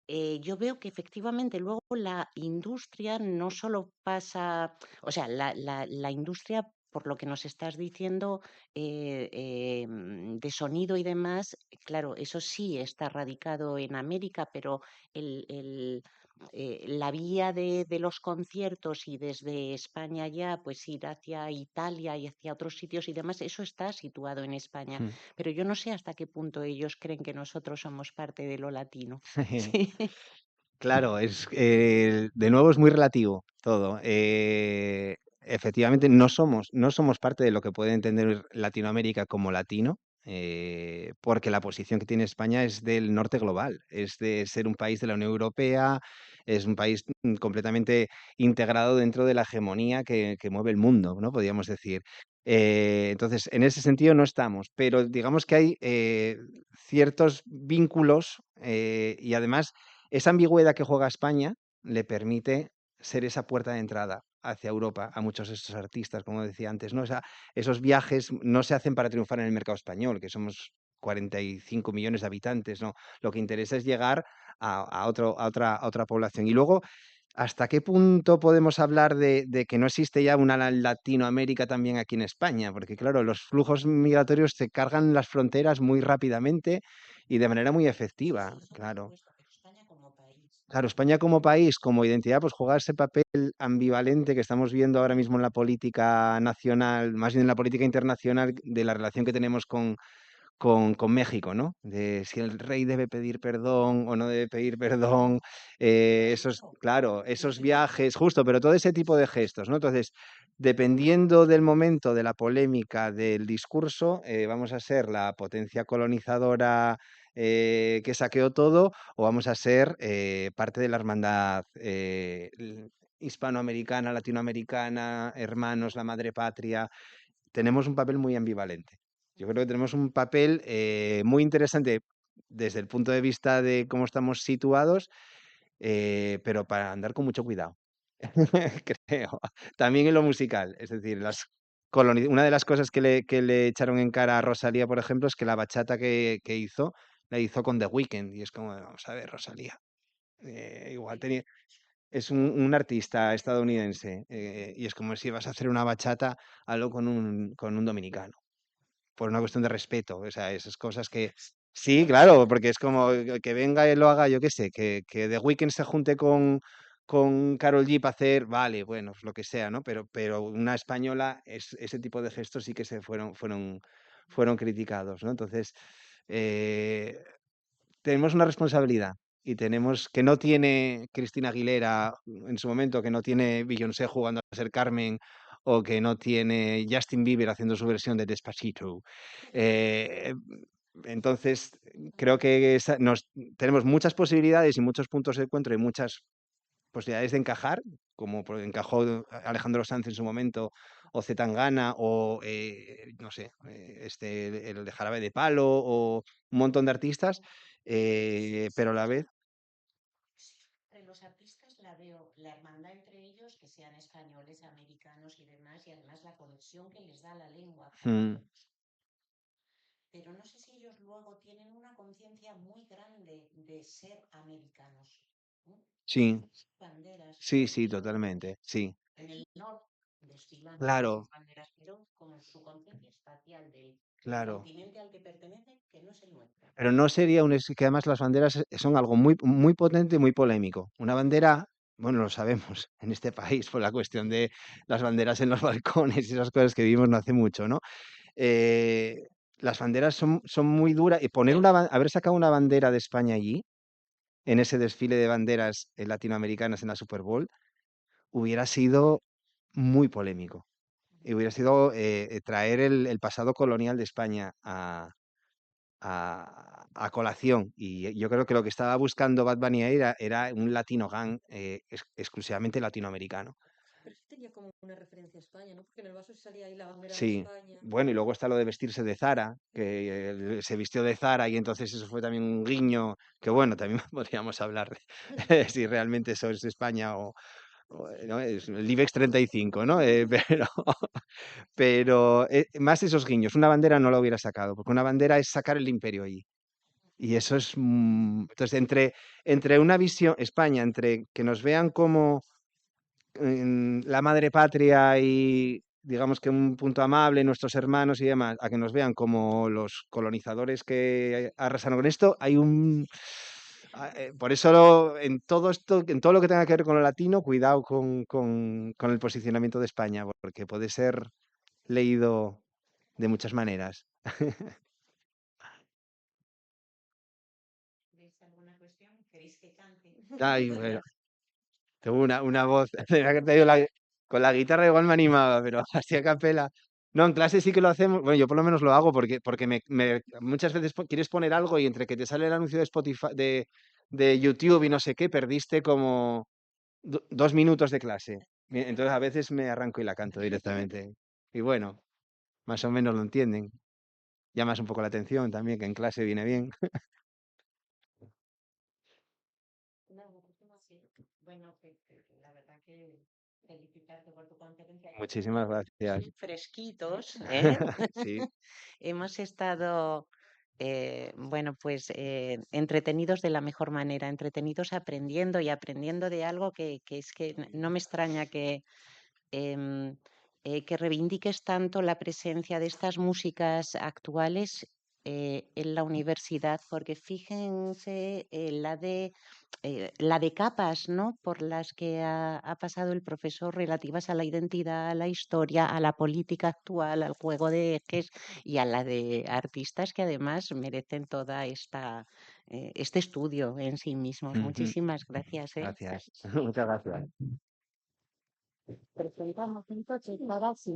Yo veo que efectivamente luego la industria no solo pasa, o sea, la industria, por lo que nos estás diciendo, de sonido y demás, claro, eso sí está radicado en América, pero la vía de los conciertos y desde España ya, pues ir hacia Italia y hacia otros sitios y demás, eso está situado en España. mm. Pero yo no sé hasta qué punto ellos creen que nosotros somos parte de lo latino. Sí. Claro, de nuevo es muy relativo todo. Efectivamente, no somos parte de lo que puede entender Latinoamérica como latino, porque la posición que tiene España es del norte global, es de ser un país de la Unión Europea, es un país completamente integrado dentro de la hegemonía que mueve el mundo, ¿no? Podríamos decir. Entonces, en ese sentido no estamos, pero digamos que hay ciertos vínculos y además esa ambigüedad que juega España le permite ser esa puerta de entrada hacia Europa a muchos de estos artistas, como decía antes, ¿no? Esos viajes no se hacen para triunfar en el mercado español, que somos 45 millones de habitantes, ¿no? Lo que interesa es llegar a otra población. Y luego, ¿hasta qué punto podemos hablar de que no existe ya una Latinoamérica también aquí en España? Porque claro, los flujos migratorios se cargan las fronteras muy rápidamente y de manera muy efectiva, Sí, eso por claro. supuesto, pero España como país. Claro, España como país, como identidad, pues juega ese papel ambivalente que estamos viendo ahora mismo en la política nacional, más bien en la política internacional, de la relación que tenemos con México, ¿no? De si el rey debe pedir perdón o no debe pedir perdón, Lo ha esos, hecho. claro, esos viajes, justo, pero todo ese tipo de gestos, ¿no? Entonces, dependiendo del momento, de la polémica, del discurso, vamos a ser la potencia colonizadora que saqueó todo o vamos a ser parte de la hermandad hispanoamericana, latinoamericana, hermanos, la madre patria. Tenemos un papel muy ambivalente. Yo creo que tenemos un papel muy interesante desde el punto de vista de cómo estamos situados, pero para andar con mucho cuidado, creo. También en lo musical, es decir, una de las cosas que le echaron en cara a Rosalía, por ejemplo, es que la bachata que hizo, la hizo con The Weeknd, y es como, vamos a ver, Rosalía, igual es un artista estadounidense, y es como si vas a hacer una bachata, hazlo con un dominicano por una cuestión de respeto, o sea, esas cosas que... Sí, claro, porque es como que venga y lo haga, yo qué sé, que The Weeknd se junte con Karol G para hacer, vale, bueno, pues lo que sea, ¿no? Pero una española, ese tipo de gestos sí que fueron criticados, ¿no? Entonces, eh, tenemos una responsabilidad y tenemos que no tiene Cristina Aguilera en su momento, que no tiene Beyoncé jugando a ser Carmen o que no tiene Justin Bieber haciendo su versión de Despacito. Eh, entonces, creo que tenemos muchas posibilidades y muchos puntos de encuentro y muchas posibilidades de encajar, como encajó Alejandro Sanz en su momento, o Zetangana, o no sé, el de Jarabe de Palo, o un montón de artistas, pero a la vez, Entre los artistas la veo la hermandad entre ellos, que sean españoles, americanos y demás, y además la conexión que les da la lengua. Mm, Pero no sé si ellos luego tienen una conciencia muy grande de ser americanos, ¿no? sí, Banderas, sí, sí, ellos totalmente, sí. en el norte desfilan Claro, banderas, pero con su conciencia espacial del claro. continente al que pertenece, que no es el nuestro. Pero no sería que además las banderas son algo muy, muy potente y muy polémico. Una bandera, bueno, lo sabemos en este país por la cuestión de las banderas en los balcones y esas cosas que vivimos no hace mucho, ¿no? Eh, las banderas son muy duras y haber sacado una bandera de España allí, en ese desfile de banderas latinoamericanas en la Super Bowl, hubiera sido muy polémico. Y hubiera sido traer el pasado colonial de España a colación. Y yo creo que lo que estaba buscando Bad Bunny ahí era un latino gang exclusivamente latinoamericano. Pero sí tenía como una referencia a España, ¿no? Porque en el vaso salía ahí la bandera de Sí, España. bueno, y luego está lo de vestirse de Zara, que se vistió de Zara y entonces eso fue también un guiño, que bueno, también podríamos hablar de si realmente eso es España ¿no? Es el IBEX 35, ¿no? Pero más esos guiños, una bandera no la hubiera sacado, porque una bandera es sacar el imperio allí. Y eso es, entonces, entre una visión, España, entre que nos vean como la madre patria y digamos que un punto amable, nuestros hermanos y demás, a que nos vean como los colonizadores que arrasaron con esto, hay por eso en todo esto, en todo lo que tenga que ver con lo latino, cuidado con el posicionamiento de España, porque puede ser leído de muchas maneras. ¿Veis alguna cuestión? ¿Queréis que cante? Ay, bueno, tengo una voz, tenía que te digo, con la guitarra igual me animaba, pero así a capela. No, en clase sí que lo hacemos, bueno, yo por lo menos lo hago porque muchas veces quieres poner algo y entre que te sale el anuncio de Spotify, de YouTube y no sé qué, perdiste como 2 minutos de clase. Entonces a veces me arranco y la canto directamente. Y bueno, más o menos lo entienden. Llamas un poco la atención también, que en clase viene bien. No, sí. Bueno, la verdad que felicitarte por tu conferencia. Muchísimas gracias. Fresquitos, ¿eh? Sí. Hemos estado, bueno, pues entretenidos de la mejor manera, entretenidos aprendiendo y aprendiendo de algo que es que no me extraña em, que reivindiques tanto la presencia de estas músicas actuales en la universidad, porque fíjense la de capas, ¿no? Por las que ha pasado el profesor relativas a la identidad, a la historia, a la política actual, al juego de ejes y a la de artistas que además merecen toda este estudio en sí mismos. Ujú. Muchísimas gracias. Gracias. Muchas gracias. Presentamos entonces ahora sí.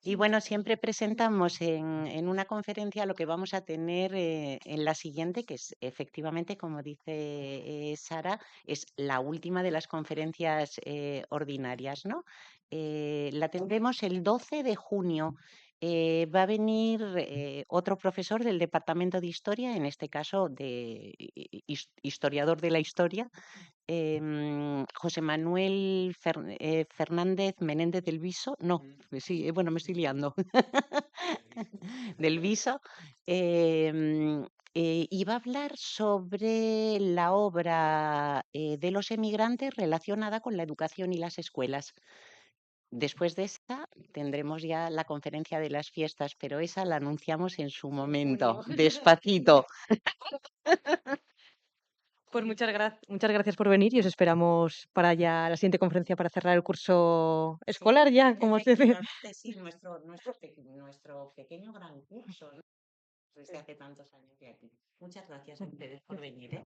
Y bueno, siempre presentamos en una conferencia lo que vamos a tener en la siguiente, que es efectivamente, como dice Sara, es la última de las conferencias ordinarias, ¿no? La tendremos el 12 de junio. Va a venir otro profesor del Departamento de Historia, en este caso de historiador de la historia, José Manuel Fernández Menéndez del Viso, no, sí, bueno, me estoy liando, del Viso, y va a hablar sobre la obra de los emigrantes relacionada con la educación y las escuelas. Después de esta tendremos ya la conferencia de las fiestas, pero esa la anunciamos en su momento, despacito. Pues muchas gracias por venir y os esperamos para ya la siguiente conferencia para cerrar el curso escolar ya, como se dice. Efectivamente, sí, nuestro pequeño gran curso, ¿no? Desde hace tantos años de aquí. Muchas gracias a ustedes por venir, ¿eh?